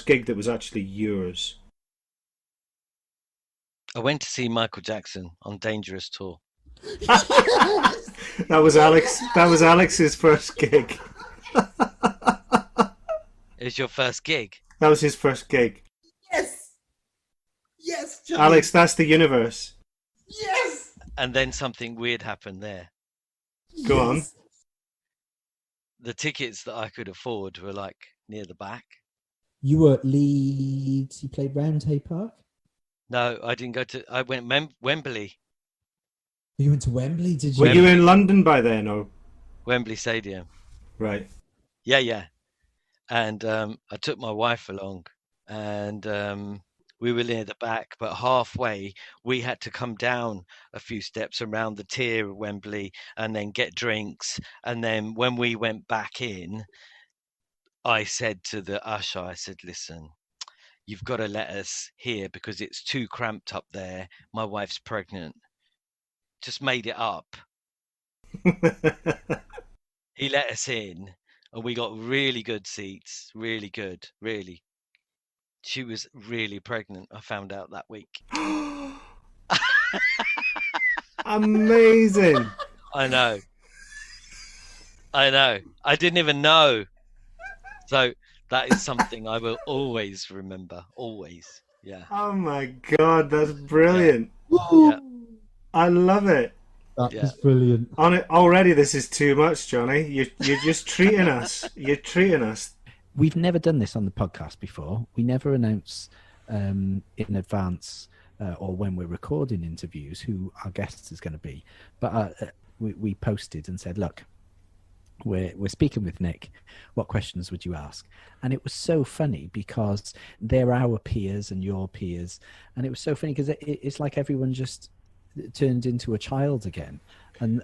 gig that was actually yours? I went to see Michael Jackson on Dangerous Tour. That was Alex. That was Alex's first gig. It was your first gig? That was his first gig. Yes, Johnny. Alex, that's the universe. Yes. And then something weird happened there. Go on. The tickets that I could afford were like near the back. You were at Leeds. You played Roundhay Park. No, I didn't go to. I went Wembley. You went to Wembley, did you? Were you in London by then, or Wembley Stadium? Right. Yeah. And I took my wife along, and we were near the back, but halfway we had to come down a few steps around the tier of Wembley and then get drinks. And then when we went back in, I said to the usher, I said, "Listen, you've got to let us here because it's too cramped up there. My wife's pregnant." Just made it up. He let us in and we got really good seats. Really good, really. She was really pregnant. I found out that week. Amazing. I know. I didn't even know. So that is something I will always remember. Always. Yeah. Oh my God, that's brilliant. Yeah. I love it. That Yeah. was brilliant. On it already, this is too much, Johnny. You're just treating us. You're treating us. We've never done this on the podcast before. We never announce in advance or when we're recording interviews who our guest is going to be. But we posted and said, look, we're speaking with Nick. What questions would you ask? And it was so funny because they're our peers and your peers. And it was so funny because it's like everyone just turned into a child again. And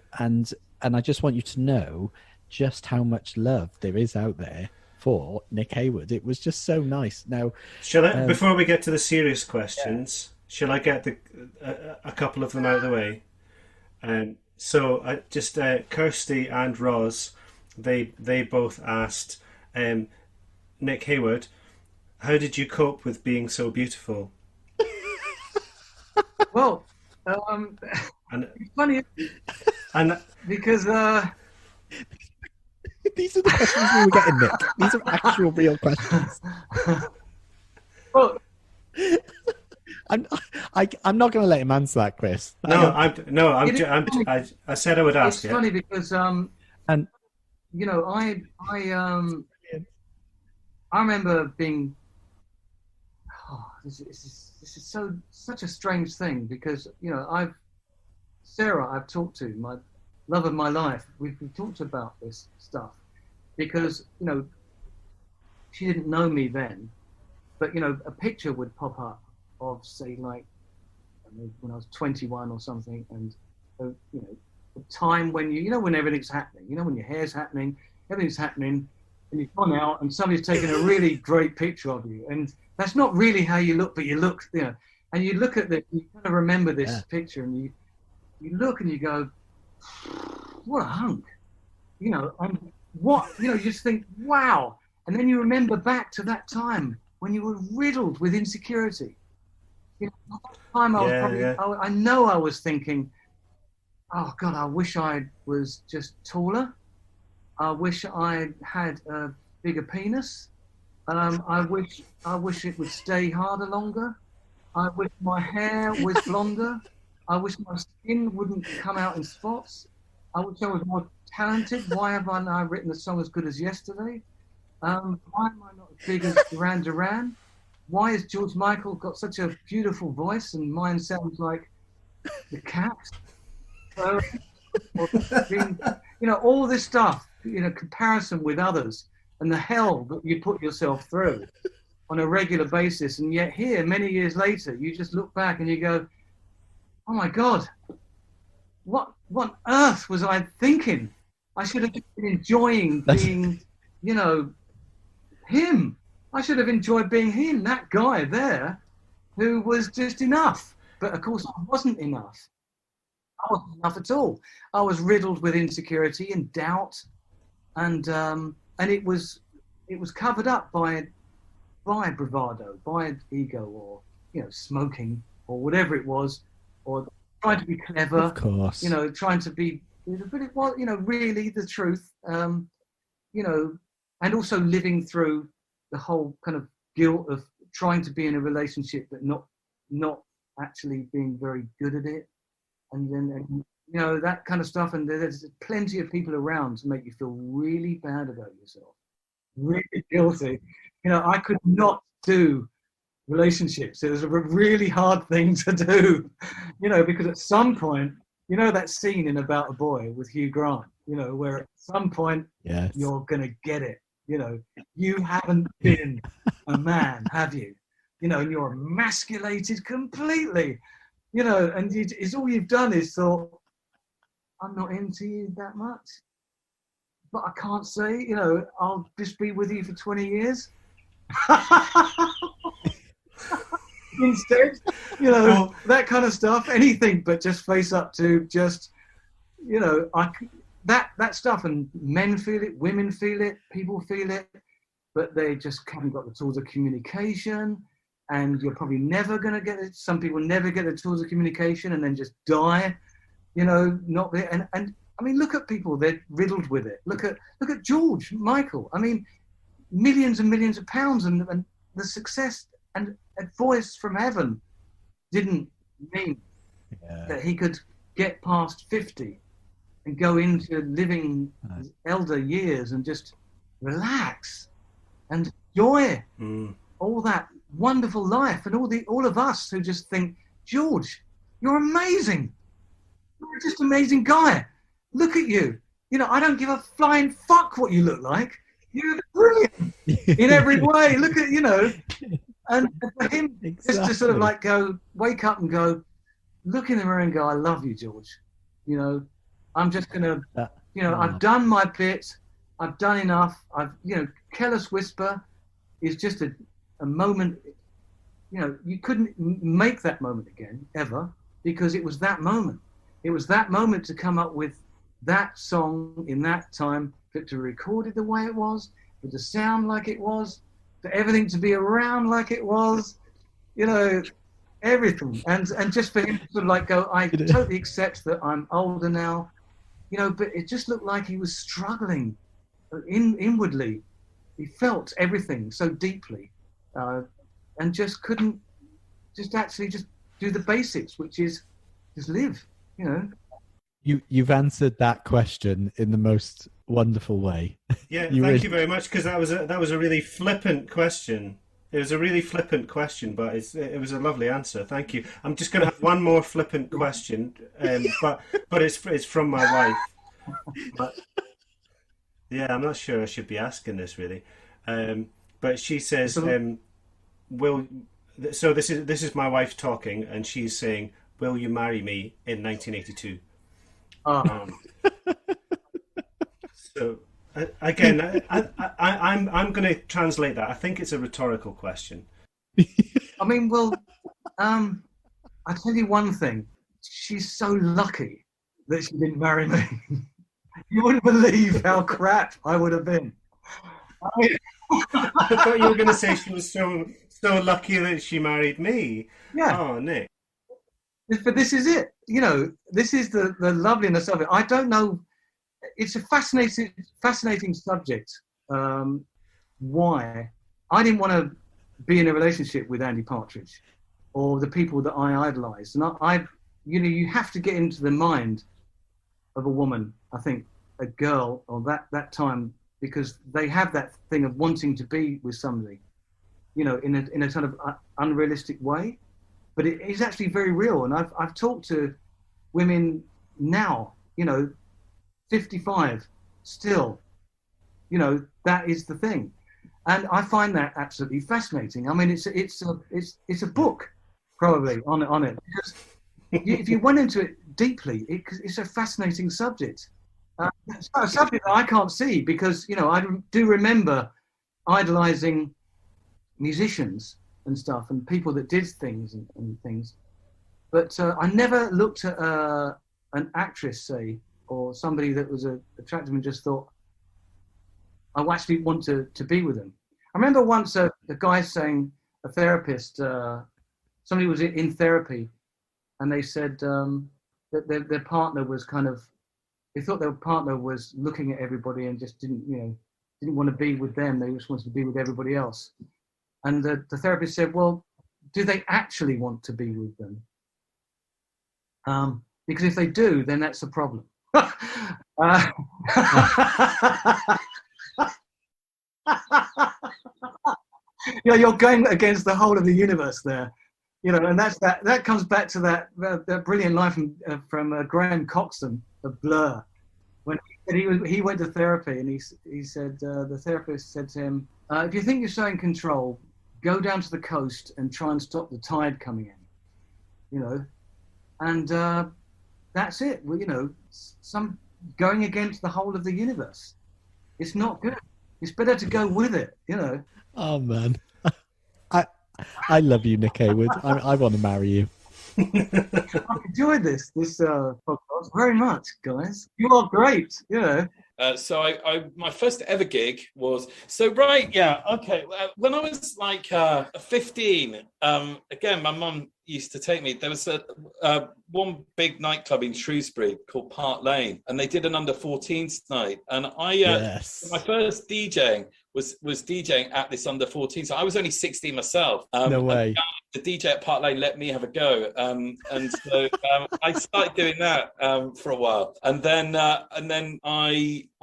I just want you to know just how much love there is out there for Nick Heyward. It was just so nice. Now, Shall I, before we get to the serious questions, shall I get a couple of them out of the way? So just Kirsty and Roz, they both asked Nick Heyward, how did you cope with being so beautiful? Well, And it's funny and because these are the questions we were getting, Nick. These are actual real questions. well, I'm not going to let him answer that, Chris. I said I would ask it's it. funny because And you know, I remember being. Oh, this is such a strange thing because you know Sarah I've talked to, my love of my life. We've talked about this stuff because you know she didn't know me then, but you know a picture would pop up of say like when I was 21 or something, and you know. The time when you know when everything's happening, you know when your hair's happening, everything's happening, and you've gone out and somebody's taken a really great picture of you, and that's not really how you look, but you look, you know, and you look at this, you kind of remember this picture, and you look and you go, what a hunk, you know, and what, you know, you just think, wow, and then you remember back to that time when you were riddled with insecurity. You know, at that time I was probably, I know I was thinking, oh God, I wish I was just taller. I wish I had a bigger penis. I wish it would stay harder longer. I wish my hair was blonder. I wish my skin wouldn't come out in spots. I wish I was more talented. Why have I not written a song as good as Yesterday? Why am I not as big as Duran Duran? Why has George Michael got such a beautiful voice and mine sounds like the cat? You know, all this stuff, you know, comparison with others and the hell that you put yourself through on a regular basis. And yet here, many years later, you just look back and you go, oh my God, what on earth was I thinking? I should have been enjoying being, you know, him. I should have enjoyed being him, that guy there who was just enough. But of course, I wasn't enough. I wasn't enough at all. I was riddled with insecurity and doubt, and it was covered up by bravado, by ego, or you know, smoking, or whatever it was, or trying to be clever. of course, You know, trying to be. But it was, you know, really the truth. You know, and also living through the whole kind of guilt of trying to be in a relationship but not actually being very good at it. And then, you know, that kind of stuff. And there's plenty of people around to make you feel really bad about yourself, really guilty. You know, I could not do relationships. It was a really hard thing to do, you know, because at some point, you know, that scene in About a Boy with Hugh Grant, you know, where at some point you're going to get it. You know, you haven't been a man, have you? You know, and you're emasculated completely. You know, and it's all you've done is thought, I'm not into you that much. But I can't say, you know, I'll just be with you for 20 years. Instead, you know, that kind of stuff, anything but just face up to just, you know, that stuff. And men feel it, women feel it, people feel it, but they just haven't got the tools of communication. And you're probably never going to get it. Some people never get the tools of communication and then just die, you know, not there. And I mean, look at people, they're riddled with it. Look at George Michael. I mean, millions and millions of pounds and the success and a voice from heaven didn't mean that he could get past 50 and go into living elder years and just relax and enjoy all that wonderful life, and all of us who just think, George, you're amazing. You're just an amazing guy. Look at you. You know, I don't give a flying fuck what you look like. You're brilliant in every way. Look at, you know, and for him, just to sort of like go, wake up and go, look in the mirror and go, I love you, George. You know, I'm just going to, you know, I've done my bit. I've done enough. You know, Careless Whisper is just a moment, you know, you couldn't make that moment again, ever, because it was that moment. It was that moment to come up with that song in that time, for it to record it the way it was, for it to sound like it was, for everything to be around like it was, you know, everything. And just for him to sort of like go, I totally accept that I'm older now, you know, but it just looked like he was struggling inwardly. He felt everything so deeply, and just couldn't just do the basics, which is just live, you know. You've answered that question in the most wonderful way. Yeah, thank you very much, because that was a really flippant question. It was a really flippant question, but it was a lovely answer. Thank you. I'm just going to have one more flippant question, but it's from my wife. But, yeah, I'm not sure I should be asking this really, but she says, So this is my wife talking, and she's saying, "Will you marry me in 1982?" So again, I'm going to translate that. I think it's a rhetorical question. I mean, well, I tell you one thing. She's so lucky that she didn't marry me. You wouldn't believe how crap I would have been. I thought you were going to say she was so lucky that she married me. Yeah. Oh, Nick. But this is it. You know, this is the loveliness of it. I don't know. It's a fascinating subject. Why? I didn't want to be in a relationship with Andy Partridge or the people that I idolized. And you know, you have to get into the mind of a woman, I think, a girl, or that time, because they have that thing of wanting to be with somebody, you know, in a kind of unrealistic way. But it is actually very real. And I've talked to women now, you know, 55, still, you know, that is the thing. And I find that absolutely fascinating. I mean, it's a book probably on it. Because if you went into it deeply, it's a fascinating subject. It's a subject that I can't see, because, you know, I do remember idolizing musicians and stuff, and people that did things and things. But I never looked at an actress, say, or somebody that was attractive and just thought, I actually want to be with them. I remember once a guy saying, a therapist, somebody was in therapy, and they said that their partner was kind of, they thought their partner was looking at everybody and just didn't want to be with them. They just wanted to be with everybody else. And the therapist said, well, do they actually want to be with them? Because if they do, then that's a problem. You know, you're going against the whole of the universe there. You know, and that comes back to that brilliant line from Graham Coxon of Blur, when he went to therapy, and he said, the therapist said to him, if you think you're so in control, go down to the coast and try and stop the tide coming in. You know, and that's it. Well, you know, some going against the whole of the universe. It's not good. It's better to go with it. You know. Oh man, I love you, Nick Heyward. I want to marry you. I've enjoyed this podcast very much, guys. You are great. You know. So my first ever gig was when I was like 15. Again, my mum used to take me. There was one big nightclub in Shrewsbury called Park Lane, and they did an under-14s night. And my first DJing was DJing at this under-14. So I was only 16 myself. No way. the DJ at Park Lane let me have a go, and so I started doing that for a while, and then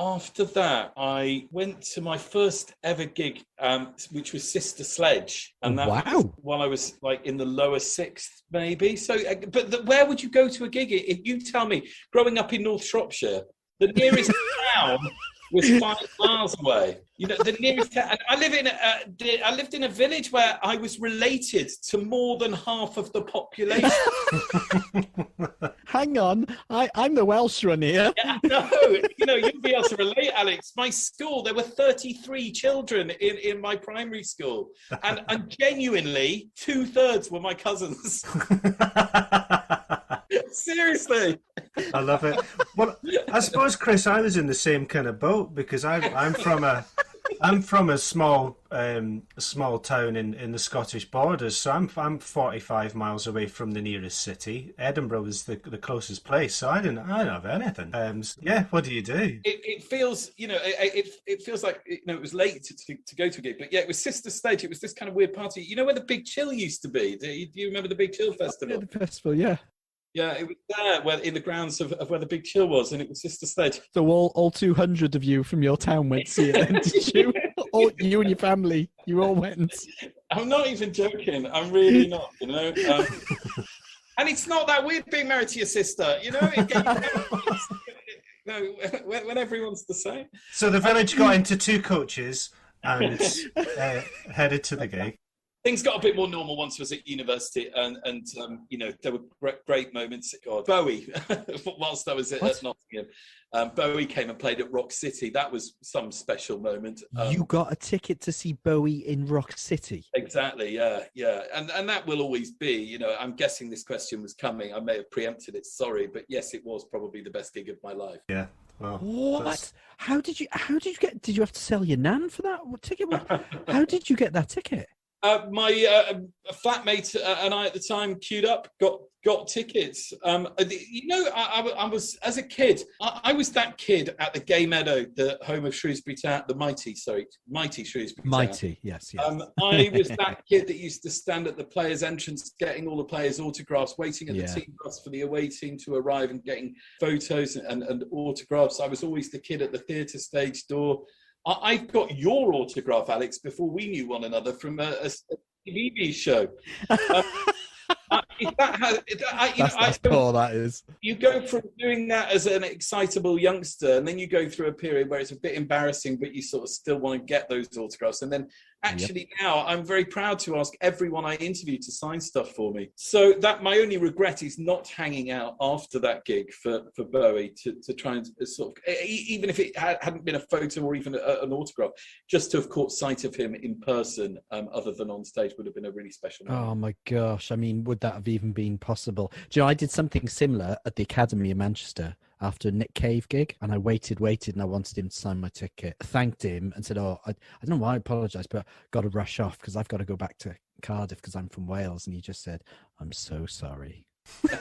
after that I went to my first ever gig, which was Sister Sledge, and that was while I was like in the lower sixth, maybe. So, but where would you go to a gig? If you tell me, growing up in North Shropshire, the nearest town was 5 miles away. You know, the nearest town. I lived in a village where I was related to more than half of the population. Hang on, I'm the Welsh one here. Yeah, no, you know, you'll be able to relate, Alex. My school, there were 33 children in my primary school, and genuinely 2/3 were my cousins. Seriously. I love it. Well, I suppose, Chris, I was in the same kind of boat, because I'm from a small town in the Scottish borders, so I'm 45 miles away from the nearest city. Edinburgh was the closest place, so I didn't have anything. Yeah, what do you do? It feels, you know, it feels like, you know, it was late to go to a gig, but yeah, it was Sister Stage. It was this kind of weird party. You know where the Big Chill used to be? Do you remember the Big Chill Festival? Yeah, the festival, yeah. Yeah, it was there, where in the grounds of where the Big Chill was, and it was Sister Stage. So all 200 of you from your town went to see it, then, did you? All you and your family, you all went. I'm not even joking. I'm really not, you know. And it's not that weird being married to your sister, you know. When everyone's the same. So the village got into 2 coaches and headed to the gig. Things got a bit more normal once I was at university, and you know, there were great moments. God, Bowie, whilst I was at Nottingham, Bowie came and played at Rock City. That was some special moment. You got a ticket to see Bowie in Rock City? Exactly, yeah. And that will always be, you know, I'm guessing this question was coming. I may have preempted it, sorry, but yes, it was probably the best gig of my life. Yeah. Well, what? How did you get? Did you have to sell your nan for that ticket? How did you get that ticket? My flatmate and I at the time queued up, got tickets. You know, I was, as a kid, I was that kid at the Gay Meadow, the home of Shrewsbury Town, mighty Shrewsbury Town. Mighty, yes. I was that kid that used to stand at the players' entrance, getting all the players' autographs, waiting at the team bus for the away team to arrive and getting photos and autographs. I was always the kid at the theatre stage door. I've got your autograph, Alex, before we knew one another from a TV show. That's poor, that is. You go from doing that as an excitable youngster, and then you go through a period where it's a bit embarrassing, but you sort of still want to get those autographs. And then actually now I'm very proud to ask everyone I interview to sign stuff for me. So that my only regret is not hanging out after that gig for Bowie to try and sort of, even if it hadn't been a photo or even an autograph, just to have caught sight of him in person, other than on stage, would have been a really special moment. Oh my gosh. I mean, would that have even been possible? Do you know, I did something similar at the Academy in Manchester after a Nick Cave gig, and I waited and I wanted him to sign my ticket. Thanked him and said, I don't know why I apologise, but got to rush off because I've got to go back to Cardiff because I'm from Wales. And he just said, I'm so sorry. And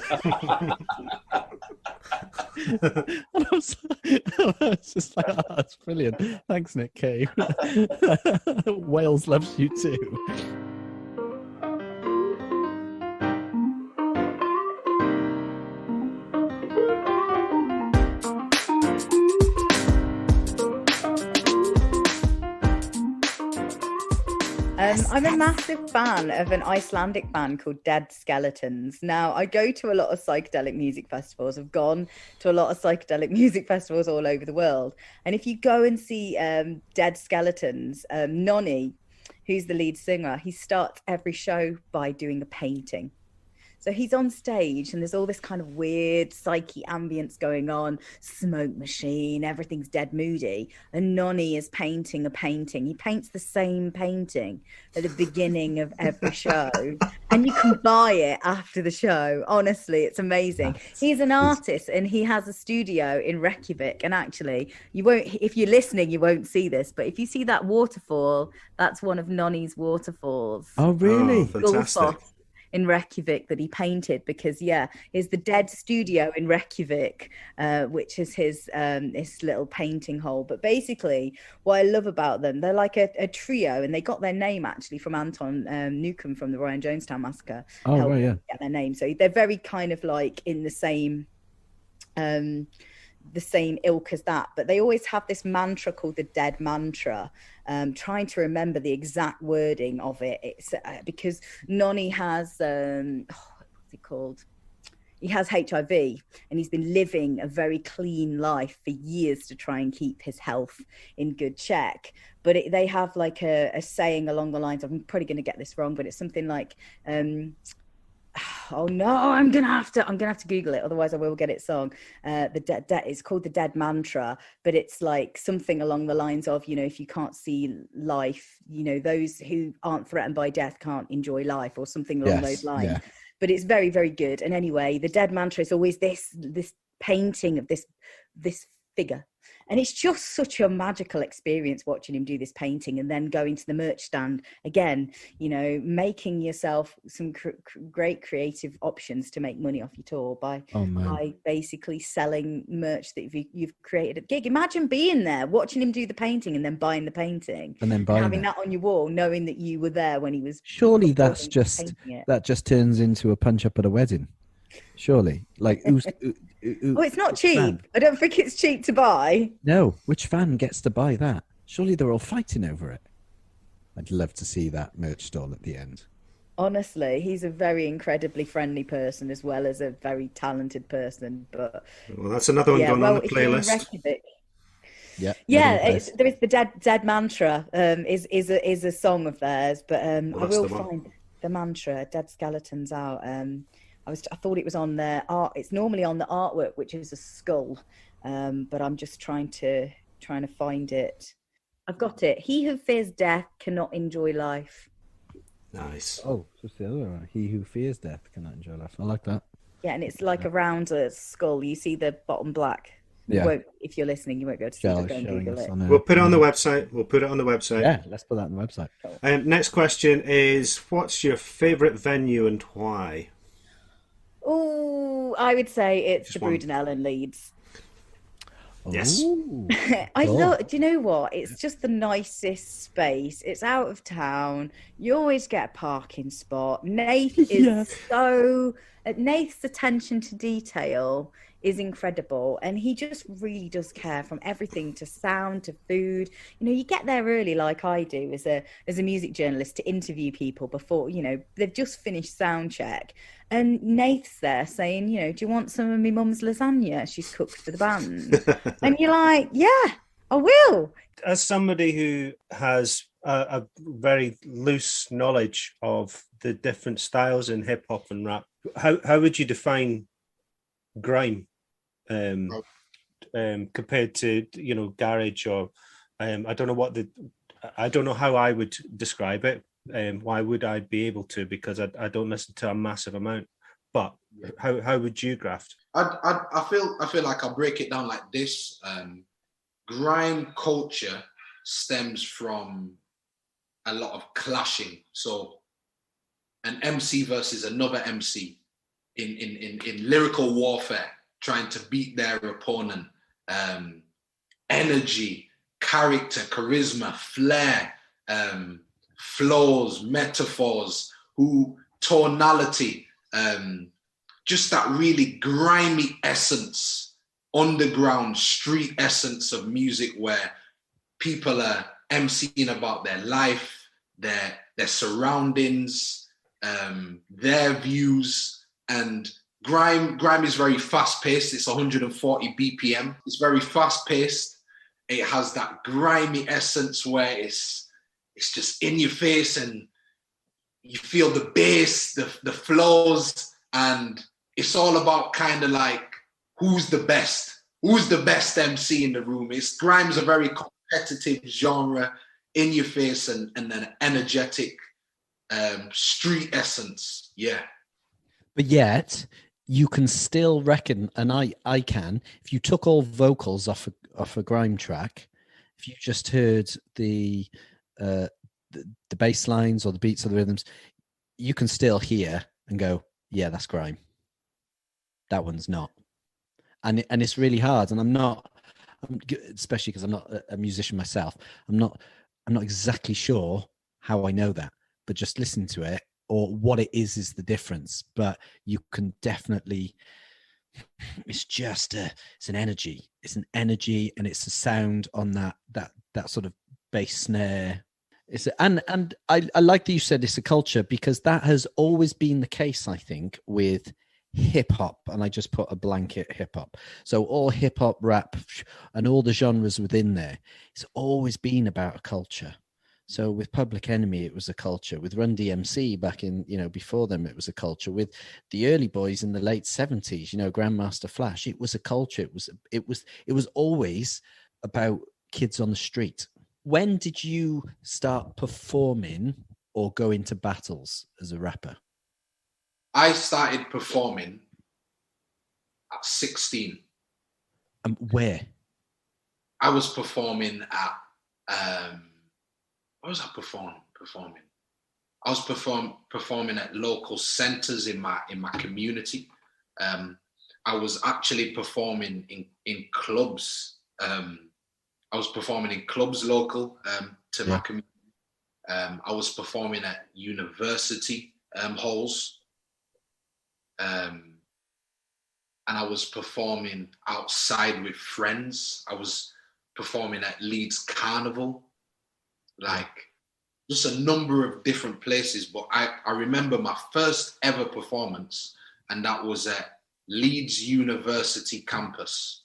I was just like, oh, that's brilliant. Thanks, Nick Cave. Wales loves you too. I'm a massive fan of an Icelandic band called Dead Skeletons. Now, I go to a lot of psychedelic music festivals. I've gone to a lot of psychedelic music festivals all over the world. And if you go and see Dead Skeletons, Nonny, who's the lead singer, he starts every show by doing a painting. So he's on stage and there's all this kind of weird psyche ambience going on, smoke machine, everything's dead moody. And Nonny is painting a painting. He paints the same painting at the beginning of every show. And you can buy it after the show. Honestly, it's amazing. He's an artist and he has a studio in Reykjavik. And actually, you won't, if you're listening, you won't see this. But if you see that waterfall, that's one of Nonny's waterfalls. Oh, really? Oh, fantastic. in Reykjavik that he painted, because is the Dead studio in Reykjavik, which is his little painting hole. But basically what I love about them, they're like a trio, and they got their name actually from Anton Newcomb from the Ryan Jonestown massacre. Oh, right, yeah. Get their name. So they're very kind of like in the same ilk as that, but they always have this mantra called the Dead mantra. Trying to remember the exact wording of it. It's because Nonny has what's it called? He has HIV, and he's been living a very clean life for years to try and keep his health in good check. But they have like a saying along the lines of, I'm probably going to get this wrong, but it's something like, oh no, I'm gonna have to Google it, otherwise I will get it wrong. It's called the Dead mantra, but it's like something along the lines of, if you can't see life, those who aren't threatened by death can't enjoy life, or something along those lines. Yeah. But it's very, very good. And anyway, the Dead mantra is always this painting of this figure. And it's just such a magical experience watching him do this painting, and then going to the merch stand again, making yourself some great creative options to make money off your tour by basically selling merch that you've created at gig. Imagine being there, watching him do the painting, and then buying the painting, and then having that on your wall, knowing that you were there when he was. Surely that just turns into a punch up at a wedding. Surely, like it's not cheap. Fan? I don't think it's cheap to buy. No, which fan gets to buy that? Surely they're all fighting over it. I'd love to see that merch stall at the end. Honestly, he's a very incredibly friendly person, as well as a very talented person. But that's another one going on the playlist. There is the Dead mantra. Is a song of theirs, but I will find the mantra. Dead Skeletons out. I thought it was on their art. It's normally on the artwork, which is a skull, but I'm just trying to find it. I've got it. He who fears death cannot enjoy life. Nice. Oh, just the other one. He who fears death cannot enjoy life. I like that. Yeah, and it's like around a skull. You see the bottom black. Yeah. If you're listening, you won't be able to see it. Go and Google it. We'll put it on the website. Yeah, let's put that on the website. Next question is, what's your favourite venue and why? Oh, I would say it's the Brudenell in Leeds. Yes. I love. Do you know what? It's just the nicest space. It's out of town. You always get a parking spot. Nath is Nath's attention to detail is incredible, and he just really does care, from everything to sound to food. You get there early, like I do as a music journalist, to interview people before they've just finished sound check, and Nath's there saying, do you want some of my mum's lasagna she's cooked for the band? And you're like, yeah, I will. As somebody who has a very loose knowledge of the different styles in hip hop and rap, how would you define grime compared to garage, or I don't know how I would describe it. Why would I be able to? Because I don't listen to a massive amount. But how would you, Graft? I feel like I'll break it down like this. Grime culture stems from a lot of clashing. So an MC versus another MC in lyrical warfare, trying to beat their opponent. Energy, character, charisma, flair, flows, metaphors, tonality, just that really grimy essence, underground street essence of music, where people are emceeing about their life, their surroundings, their views. And grime is very fast-paced. It's 140 BPM. It's very fast-paced. It has that grimy essence where it's just in your face, and you feel the bass, the flows, and it's all about kind of like who's the best MC in the room. Grime's a very competitive genre, in your face, and an energetic street essence. Yeah. But yet you can still reckon, and I can, if you took all vocals off a grime track, if you just heard the bass lines or the beats or the rhythms, you can still hear and go, yeah, that's grime. That one's not. And it's really hard. And especially because I'm not a musician myself, I'm not exactly sure how I know that, but just listen to it, or what it is the difference. But you can definitely, it's an energy. It's an energy, and it's a sound on that sort of bass snare. And I like that you said it's a culture, because that has always been the case, I think, with hip hop. And I just put a blanket hip hop. So all hip hop, rap, and all the genres within there, it's always been about a culture. So with Public Enemy, it was a culture. With Run DMC back in, before them, it was a culture. With the early boys in the late 70s, Grandmaster Flash, it was a culture. It was always about kids on the street. When did you start performing or go into battles as a rapper? I started performing at 16. Where? I was performing at where was I performing? I was performing at local centres in my community. I was actually performing in clubs. I was performing in clubs local to my community. I was performing at university halls. And I was performing outside with friends. I was performing at Leeds Carnival, just a number of different places. But I remember my first ever performance, and that was at Leeds University campus.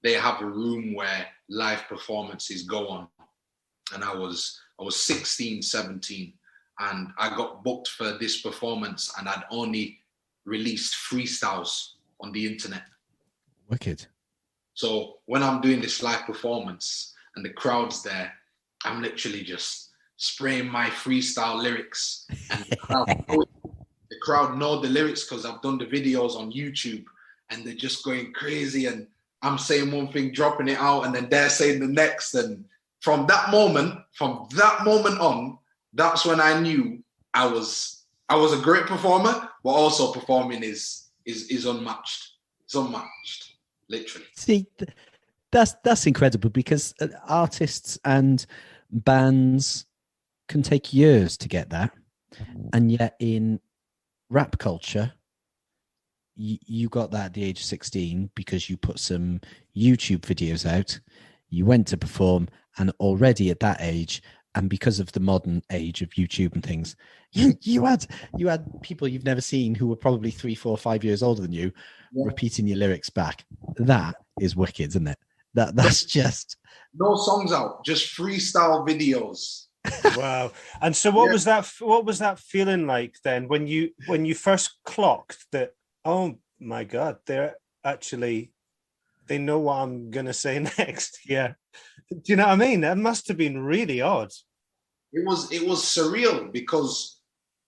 They have a room where live performances go on. And I was 16, 17, and I got booked for this performance, and I'd only released freestyles on the internet. Wicked. So when I'm doing this live performance and the crowd's there, I'm literally just spraying my freestyle lyrics, and the crowd know the lyrics because I've done the videos on YouTube, and they're just going crazy, and I'm saying one thing, dropping it out, and then they're saying the next. And from that moment on, that's when I knew I was a great performer, but also performing is unmatched. It's unmatched, literally. See, that's incredible, because artists and bands can take years to get that, and yet in rap culture, you got that at the age of 16 because you put some YouTube videos out, you went to perform, and already at that age, and because of the modern age of YouTube and things, you had people you've never seen who were probably 3, 4, 5 years older than you, repeating your lyrics back. That is wicked, isn't it? That's just no songs out, just freestyle videos. Wow. And so what was that feeling like then when you first clocked that, oh my God, they know what I'm gonna say next? Yeah. Do you know what I mean? That must have been really odd. It was surreal, because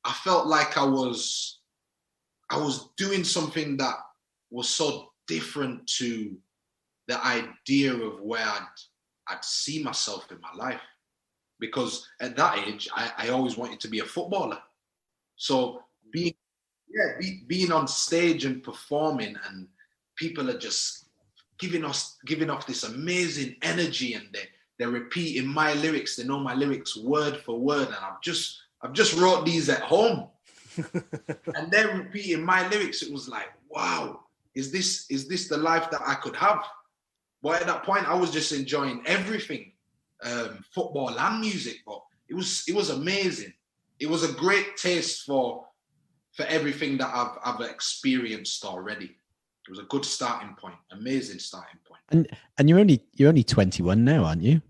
I felt like I was doing something that was so different to the idea of where I'd see myself in my life. Because at that age, I always wanted to be a footballer. So being on stage and performing, and people are just giving off this amazing energy, and they're repeating my lyrics. They know my lyrics word for word, and I've just wrote these at home, and they're repeating my lyrics. It was like, wow, is this the life that I could have? But at that point, I was just enjoying everything, football and music. But it was amazing. It was a great taste for everything that I've experienced already. It was a good starting point, amazing starting point. And you're only 21 now, aren't you?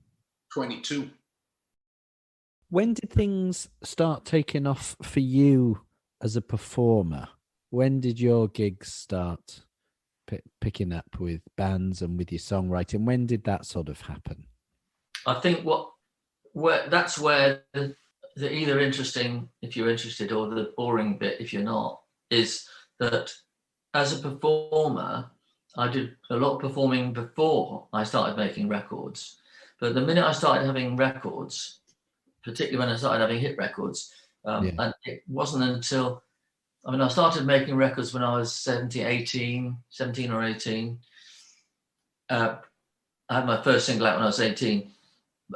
22. When did things start taking off for you as a performer? When did your gigs start picking up with bands and with your songwriting? When did that sort of happen? I think that's where the either interesting if you're interested, or the boring bit if you're not, is that as a performer, I did a lot of performing before I started making records. But the minute I started having records, particularly when I started having hit records, and it wasn't until I mean, I started making records when I was 17 or 18. I had my first single out when I was 18.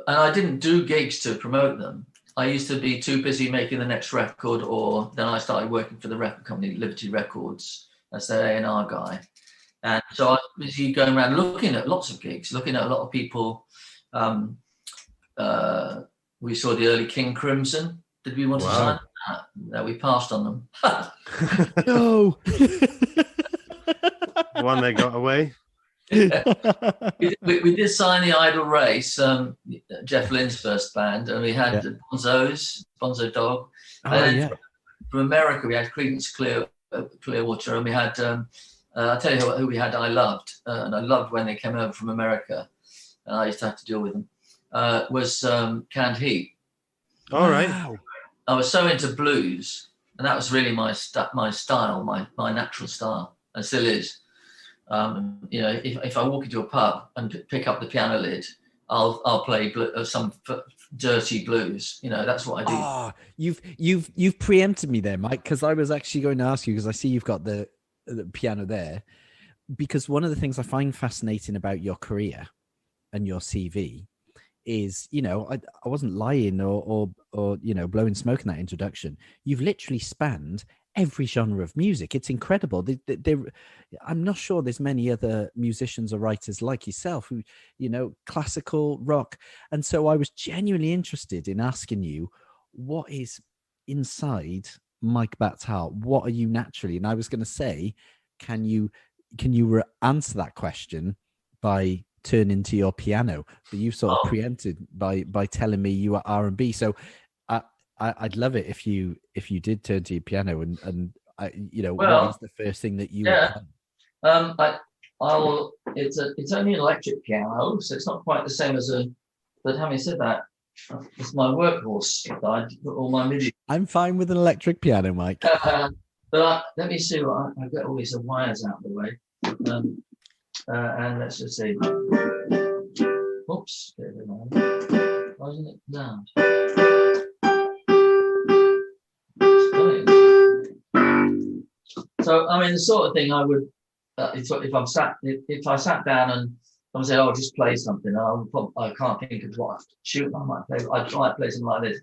And I didn't do gigs to promote them. I used to be too busy making the next record, or then I started working for the record company, Liberty Records, as their A&R guy. And so I was busy going around looking at lots of gigs, looking at a lot of people. We saw the early King Crimson. Did we want to sign that? No, we passed on them. No. One they got away. we did sign the Idle Race, Jeff Lynne's first band, and we had Bonzo Dog. From America, we had Creedence Clearwater, and we had, I'll tell you who we had I loved, and I loved when they came over from America, and I used to have to deal with them, was Canned Heat. All right. Wow. I was so into blues, and that was really my style, my natural style, and still is. You know, if I walk into a pub and pick up the piano lid, I'll play some dirty blues. You know, that's what I do. Oh, you've preempted me there, Mike, because I was actually going to ask you, because I see you've got the piano there, because one of the things I find fascinating about your career and your CV is, you know, I wasn't lying or you know, blowing smoke in that introduction. You've literally spanned every genre of music. It's incredible. I'm not sure there's many other musicians or writers like yourself who, you know, classical, rock. And so I was genuinely interested in asking you, what is inside Mike Batt's heart? What are you naturally? And I was going to say, can you answer that question by turning to your piano? But you sort of preempted by telling me you are R&B. So I'd love it if you did turn to your piano and you know, what is the first thing that you would play? I will. It's only an electric piano, so it's not quite the same as a. But having said that, it's my workhorse. I put all my MIDI. I'm fine with an electric piano, Mike. But let me see what I get all these wires out of the way, and let's just see. Oops, why isn't it down? So I mean, the sort of thing I would, if I sat down and I would say, "Oh, just play something," I can't think of what tune I might play. I'd try to play something like this.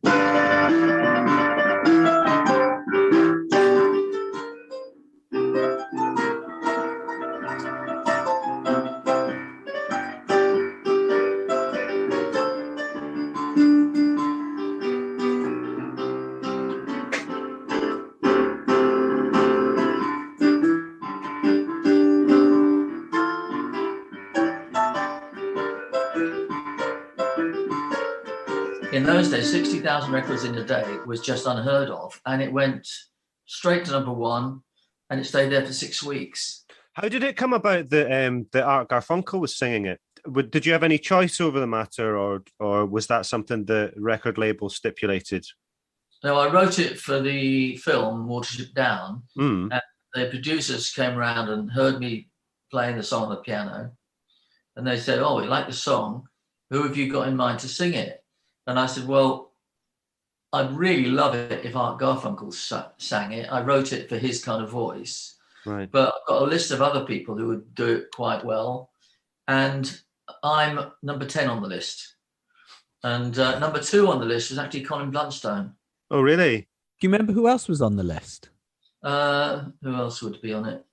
In those days, 60,000 records in a day was just unheard of, and it went straight to #1, and it stayed there for 6 weeks. How did it come about that Art Garfunkel was singing it? Did you have any choice over the matter, or was that something the record label stipulated? No, I wrote it for the film Watership Down, and the producers came around and heard me playing the song on the piano, and they said, "Oh, we like the song. Who have you got in mind to sing it?" And I said, "Well, I'd really love it if Art Garfunkel sang it. I wrote it for his kind of voice. Right. But I've got a list of other people who would do it quite well. And I'm number 10 on the list. And number 2 on the list was actually Colin Blunstone. Oh, really? Do you remember who else was on the list? Who else would be on it?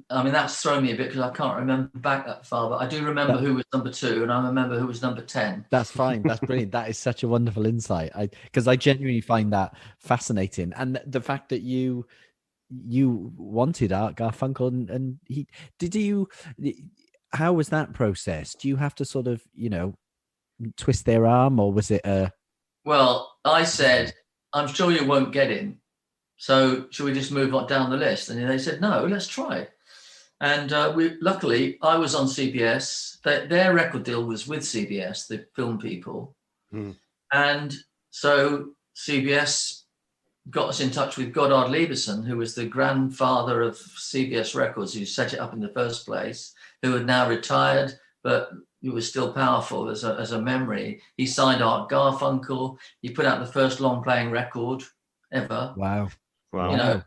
I mean, that's thrown me a bit because I can't remember back that far, but I do remember who was number 2 and I remember who was number 10. That's fine. That's brilliant. That is such a wonderful insight. Because I genuinely find that fascinating. And the fact that you wanted Art Garfunkel and how was that process? Do you have to sort of, you know, twist their arm, or was it Well, I said, "I'm sure you won't get him. So should we just move on down the list?" And they said, "No, let's try it." And luckily, I was on CBS. Their record deal was with CBS, the film people. And so CBS got us in touch with Goddard Lieberson, who was the grandfather of CBS Records, who set it up in the first place, who had now retired, but he was still powerful as a memory. He signed Art Garfunkel. He put out the first long-playing record ever. Wow. You know,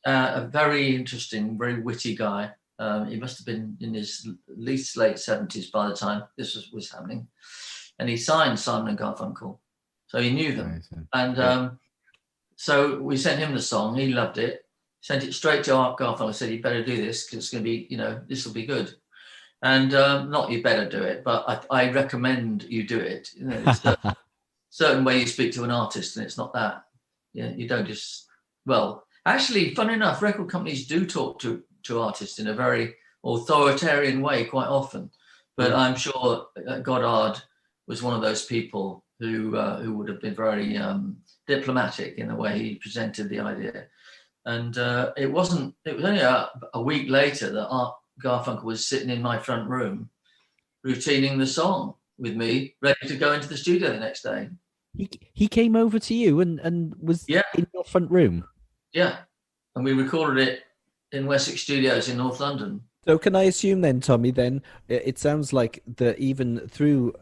a very interesting, very witty guy. He must have been in his at least late 70s by the time this was happening. And he signed Simon and Garfunkel. So he knew them. And so we sent him the song. He loved it. Sent it straight to Art Garfunkel. Said, you better do this because it's going to be, you know, this will be good. And not you better do it, but I recommend you do it. You know, it's a certain way you speak to an artist, and it's not that. Yeah, you don't just, well, actually, funny enough, record companies do talk to artists in a very authoritarian way quite often. But I'm sure Goddard was one of those people who would have been very diplomatic in the way he presented the idea. And it was only a week later that Art Garfunkel was sitting in my front room, routining the song with me, ready to go into the studio the next day. He came over to you and was in your front room? Yeah. And we recorded it in Wessex Studios in North London. So can I assume then, Tommy, then it sounds like that even through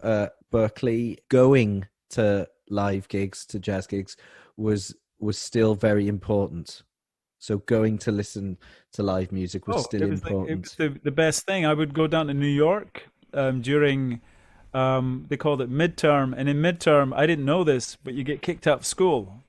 Berkeley, going to live gigs, to jazz gigs, was still very important. So going to listen to live music was still important. It was the best thing. I would go down to New York during, they called it midterm. And in midterm, I didn't know this, but you get kicked out of school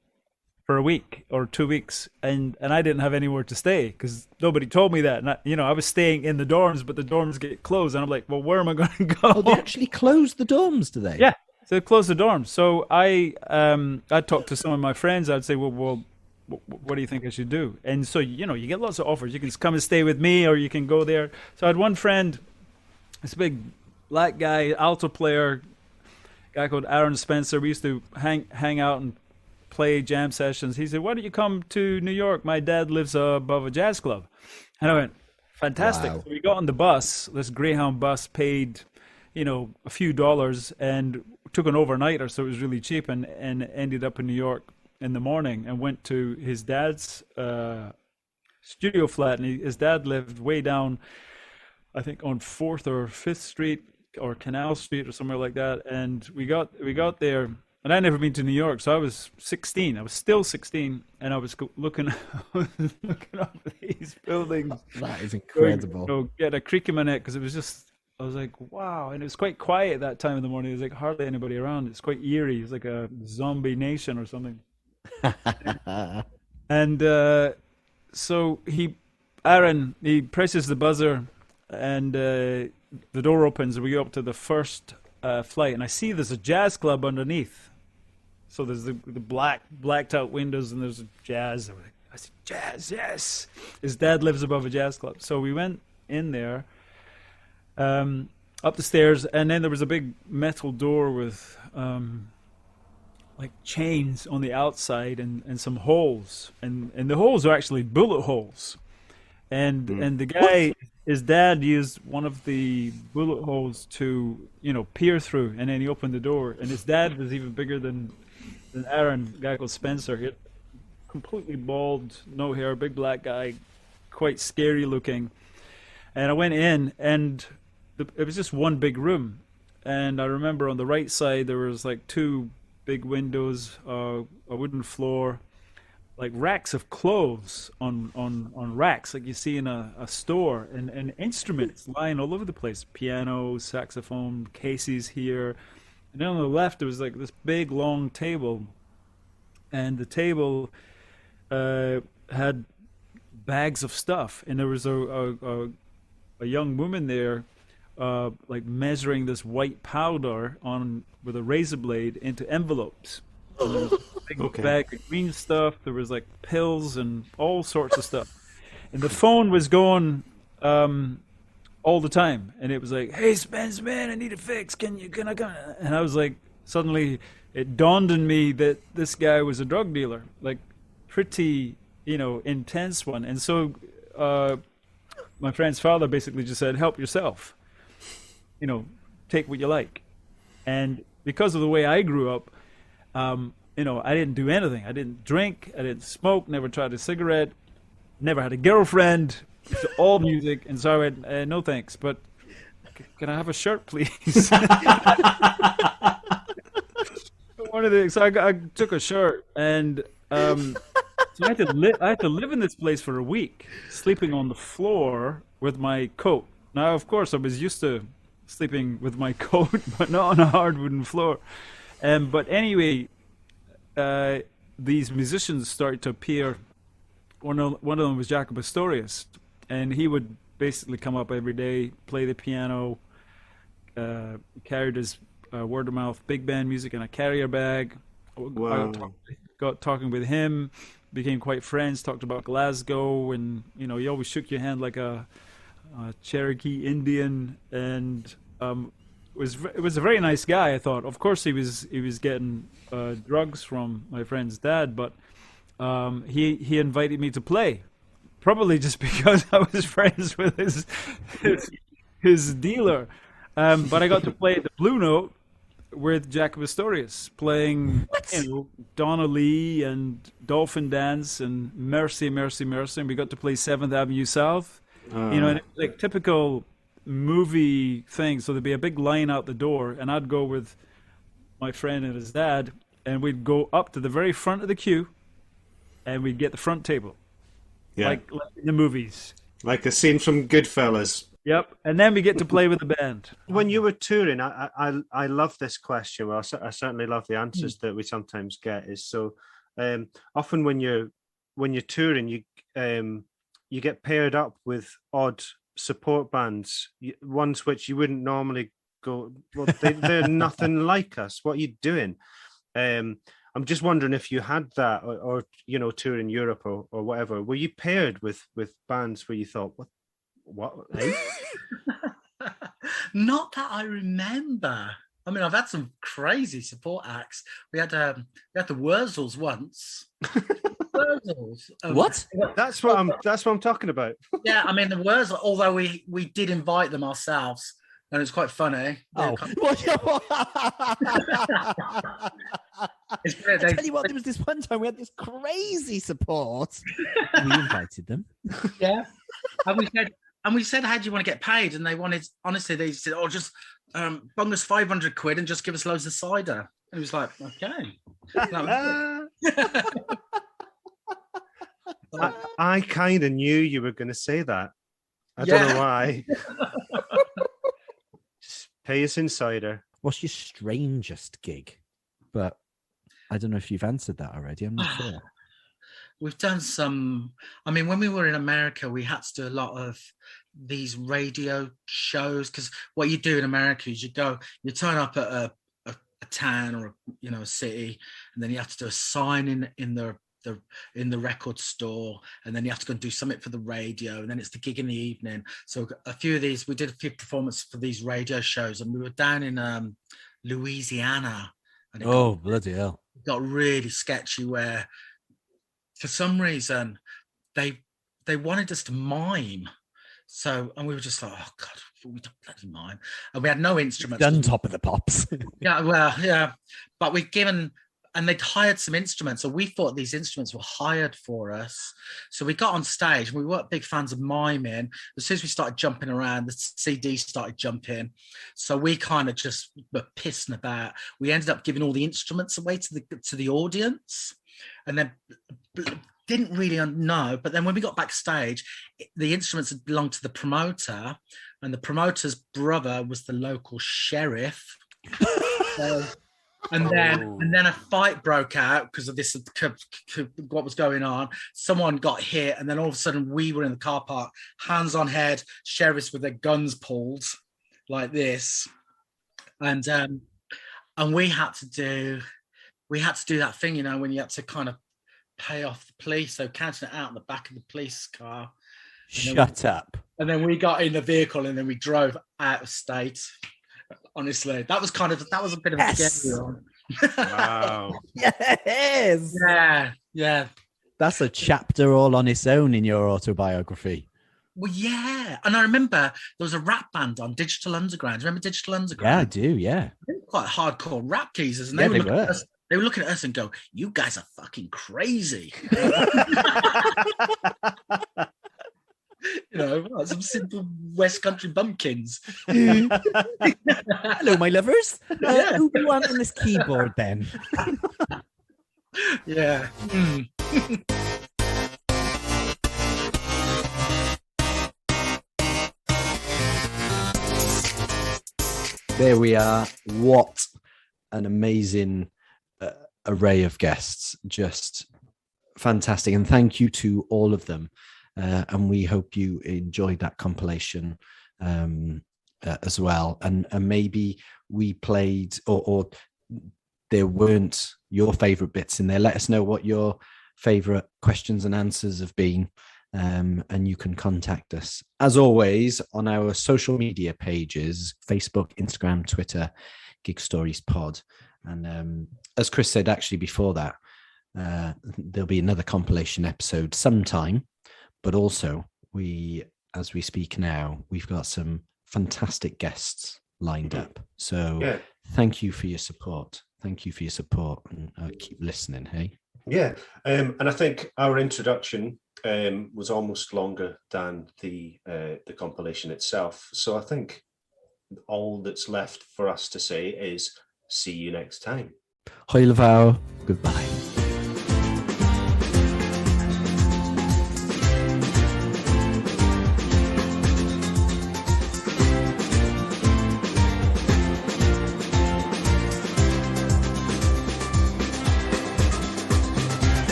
for a week or 2 weeks. And I didn't have anywhere to stay because nobody told me that. And I was staying in the dorms, but the dorms get closed. And I'm like, well, where am I going to go? Oh, they actually closed the dorms, do they? Yeah, so they closed the dorms. So I talked to some of my friends. I'd say, well, what do you think I should do? And so, you get lots of offers. You can come and stay with me or you can go there. So I had one friend, this big black guy, alto player, guy called Aaron Spencer. We used to hang out and play jam sessions. He said, why don't you come to New York? My dad lives above a jazz club. And I went, fantastic. Wow. So we got on the bus, this Greyhound bus, paid, a few dollars and took an overnighter. So it was really cheap and ended up in New York in the morning and went to his dad's studio flat. And his dad lived way down, I think on 4th or 5th Street or Canal Street or somewhere like that. And we got there. And I'd never been to New York, so I was 16. I was still 16, and I was looking up these buildings. That is incredible. Get a creak in my neck because it was just, I was like, wow. And it was quite quiet at that time in the morning. There was like hardly anybody around. It's quite eerie. It's like a zombie nation or something. And so Aaron presses the buzzer, and the door opens, and we go up to the first flight, and I see there's a jazz club underneath. So there's the blacked out windows, and there's a jazz. I said, jazz, yes. His dad lives above a jazz club. So we went in there, up the stairs, and then there was a big metal door with like chains on the outside and some holes. And the holes are actually bullet holes. And the guy, his dad used one of the bullet holes to, peer through, and then he opened the door. And his dad was even bigger than Aaron, a guy called Spencer. He had completely bald, no hair, big black guy, quite scary looking. And I went in, and it was just one big room. And I remember on the right side there was like 2 big windows, a wooden floor, like racks of clothes on racks like you see in a store, and instruments lying all over the place, piano, saxophone, cases here. And then on the left there was like this big long table, and the table had bags of stuff, and there was a young woman there like measuring this white powder with a razor blade into envelopes. And there was a big bag of green stuff. There was like pills and all sorts of stuff. And the phone was going all the time. And it was like, hey, Spence, man, I need a fix. Can I come? And I was like, suddenly it dawned on me that this guy was a drug dealer, like pretty, intense one. And so my friend's father basically just said, help yourself. Take what you like. And because of the way I grew up, I didn't do anything. I didn't drink. I didn't smoke. Never tried a cigarette. Never had a girlfriend. It's all music. And so I went, no thanks. But can I have a shirt, please? So I took a shirt, and So I had to live in this place for a week, sleeping on the floor with my coat. Now, of course, I was used to sleeping with my coat, but not on a hard wooden floor. But anyway, these musicians started to appear. One of them was Jacob Astorius, and he would basically come up every day, play the piano, carried his word of mouth big band music in a carrier bag. Wow. Got talking with him, became quite friends, talked about Glasgow, and he always shook your hand like a Cherokee Indian, and it was a very nice guy. I thought, of course, he was getting drugs from my friend's dad, but he invited me to play, probably just because I was friends with his dealer. But I got to play the Blue Note with Jacob Astorius, playing Donna Lee and Dolphin Dance and Mercy, Mercy, Mercy, and we got to play 7th Avenue South. And like typical movie thing. So there'd be a big line out the door, and I'd go with my friend and his dad, and we'd go up to the very front of the queue, and we'd get the front table, like in the movies, like a scene from Goodfellas. Yep, and then we get to play with the band. When you were touring, I love this question. Well, I certainly love the answers that we sometimes get. Is so often when you're touring, you get paired up with odd support bands, ones which you wouldn't normally go. Well, they're nothing like us. What are you doing? I'm just wondering if you had that, or touring Europe or whatever. Were you paired with bands where you thought, what? Eh? Not that I remember. I mean, I've had some crazy support acts. We had the Wurzels once. Wurzels. What? That's what I'm talking about. Yeah, I mean the Wurzels. Although we did invite them ourselves, and it's quite funny. Oh, I tell you what, there was this one time we had this crazy support. We invited them. Yeah, and we said, how do you want to get paid? And they wanted, honestly, they said, oh, just bung us 500 quid and just give us loads of cider. And it was like, okay. I kind of knew you were going to say that. I don't know why. Just pay us in cider. What's your strangest gig? But I don't know if you've answered that already. I'm not sure. We've done some. I mean, when we were in America, we had to do a lot of these radio shows, because what you do in America is you turn up at a town or a city, and then you have to do a sign in the record store, and then you have to go and do something for the radio, and then it's the gig in the evening. So we did a few performances for these radio shows, and we were down in Louisiana, and bloody hell, it got really sketchy where for some reason they wanted us to mime. So, and we were just like, oh God, we don't bloody mime. And we had no instruments. Done Top of the Pops. Yeah. But we'd given, and they'd hired some instruments. So we thought these instruments were hired for us. So we got on stage, and we weren't big fans of miming. As soon as we started jumping around, the CD started jumping. So we kind of just were pissing about. We ended up giving all the instruments away to the audience, and then didn't really know. But then when we got backstage, the instruments had belonged to the promoter, and the promoter's brother was the local sheriff. And then a fight broke out because of this, what was going on. Someone got hit, and then all of a sudden we were in the car park, hands on head, sheriffs with their guns pulled like this, and we had to do that thing, when you had to kind of pay off the police, so counting it out in the back of the police car. Shut up. And then we got in the vehicle, and then we drove out of state. Honestly, that was a bit of a scary one. Wow. Yes. Yeah. That's a chapter all on its own in your autobiography. Well, yeah. And I remember there was a rap band on, Digital Underground. Remember Digital Underground? Yeah, I do, yeah. They were quite hardcore rap geezers, and Yeah, they they were. were. They were looking at us and go, "You guys are fucking crazy." Like some simple West Country bumpkins. Hello, my lovers. Who do you want on this keyboard then? Yeah. There we are. What an amazing array of guests. Just fantastic. And thank you to all of them. And we hope you enjoyed that compilation as well. And maybe we played or there weren't your favorite bits in there. Let us know what your favorite questions and answers have been. And you can contact us, as always, on our social media pages, Facebook, Instagram, Twitter, Gig Stories Pod. And as Chris said, actually, before that, there'll be another compilation episode sometime. But also, as we speak now, we've got some fantastic guests lined up. So thank you for your support. Thank you for your support, and keep listening, hey? Yeah, and I think our introduction was almost longer than the compilation itself. So I think all that's left for us to say is see you next time. Hwyl fawr. Goodbye.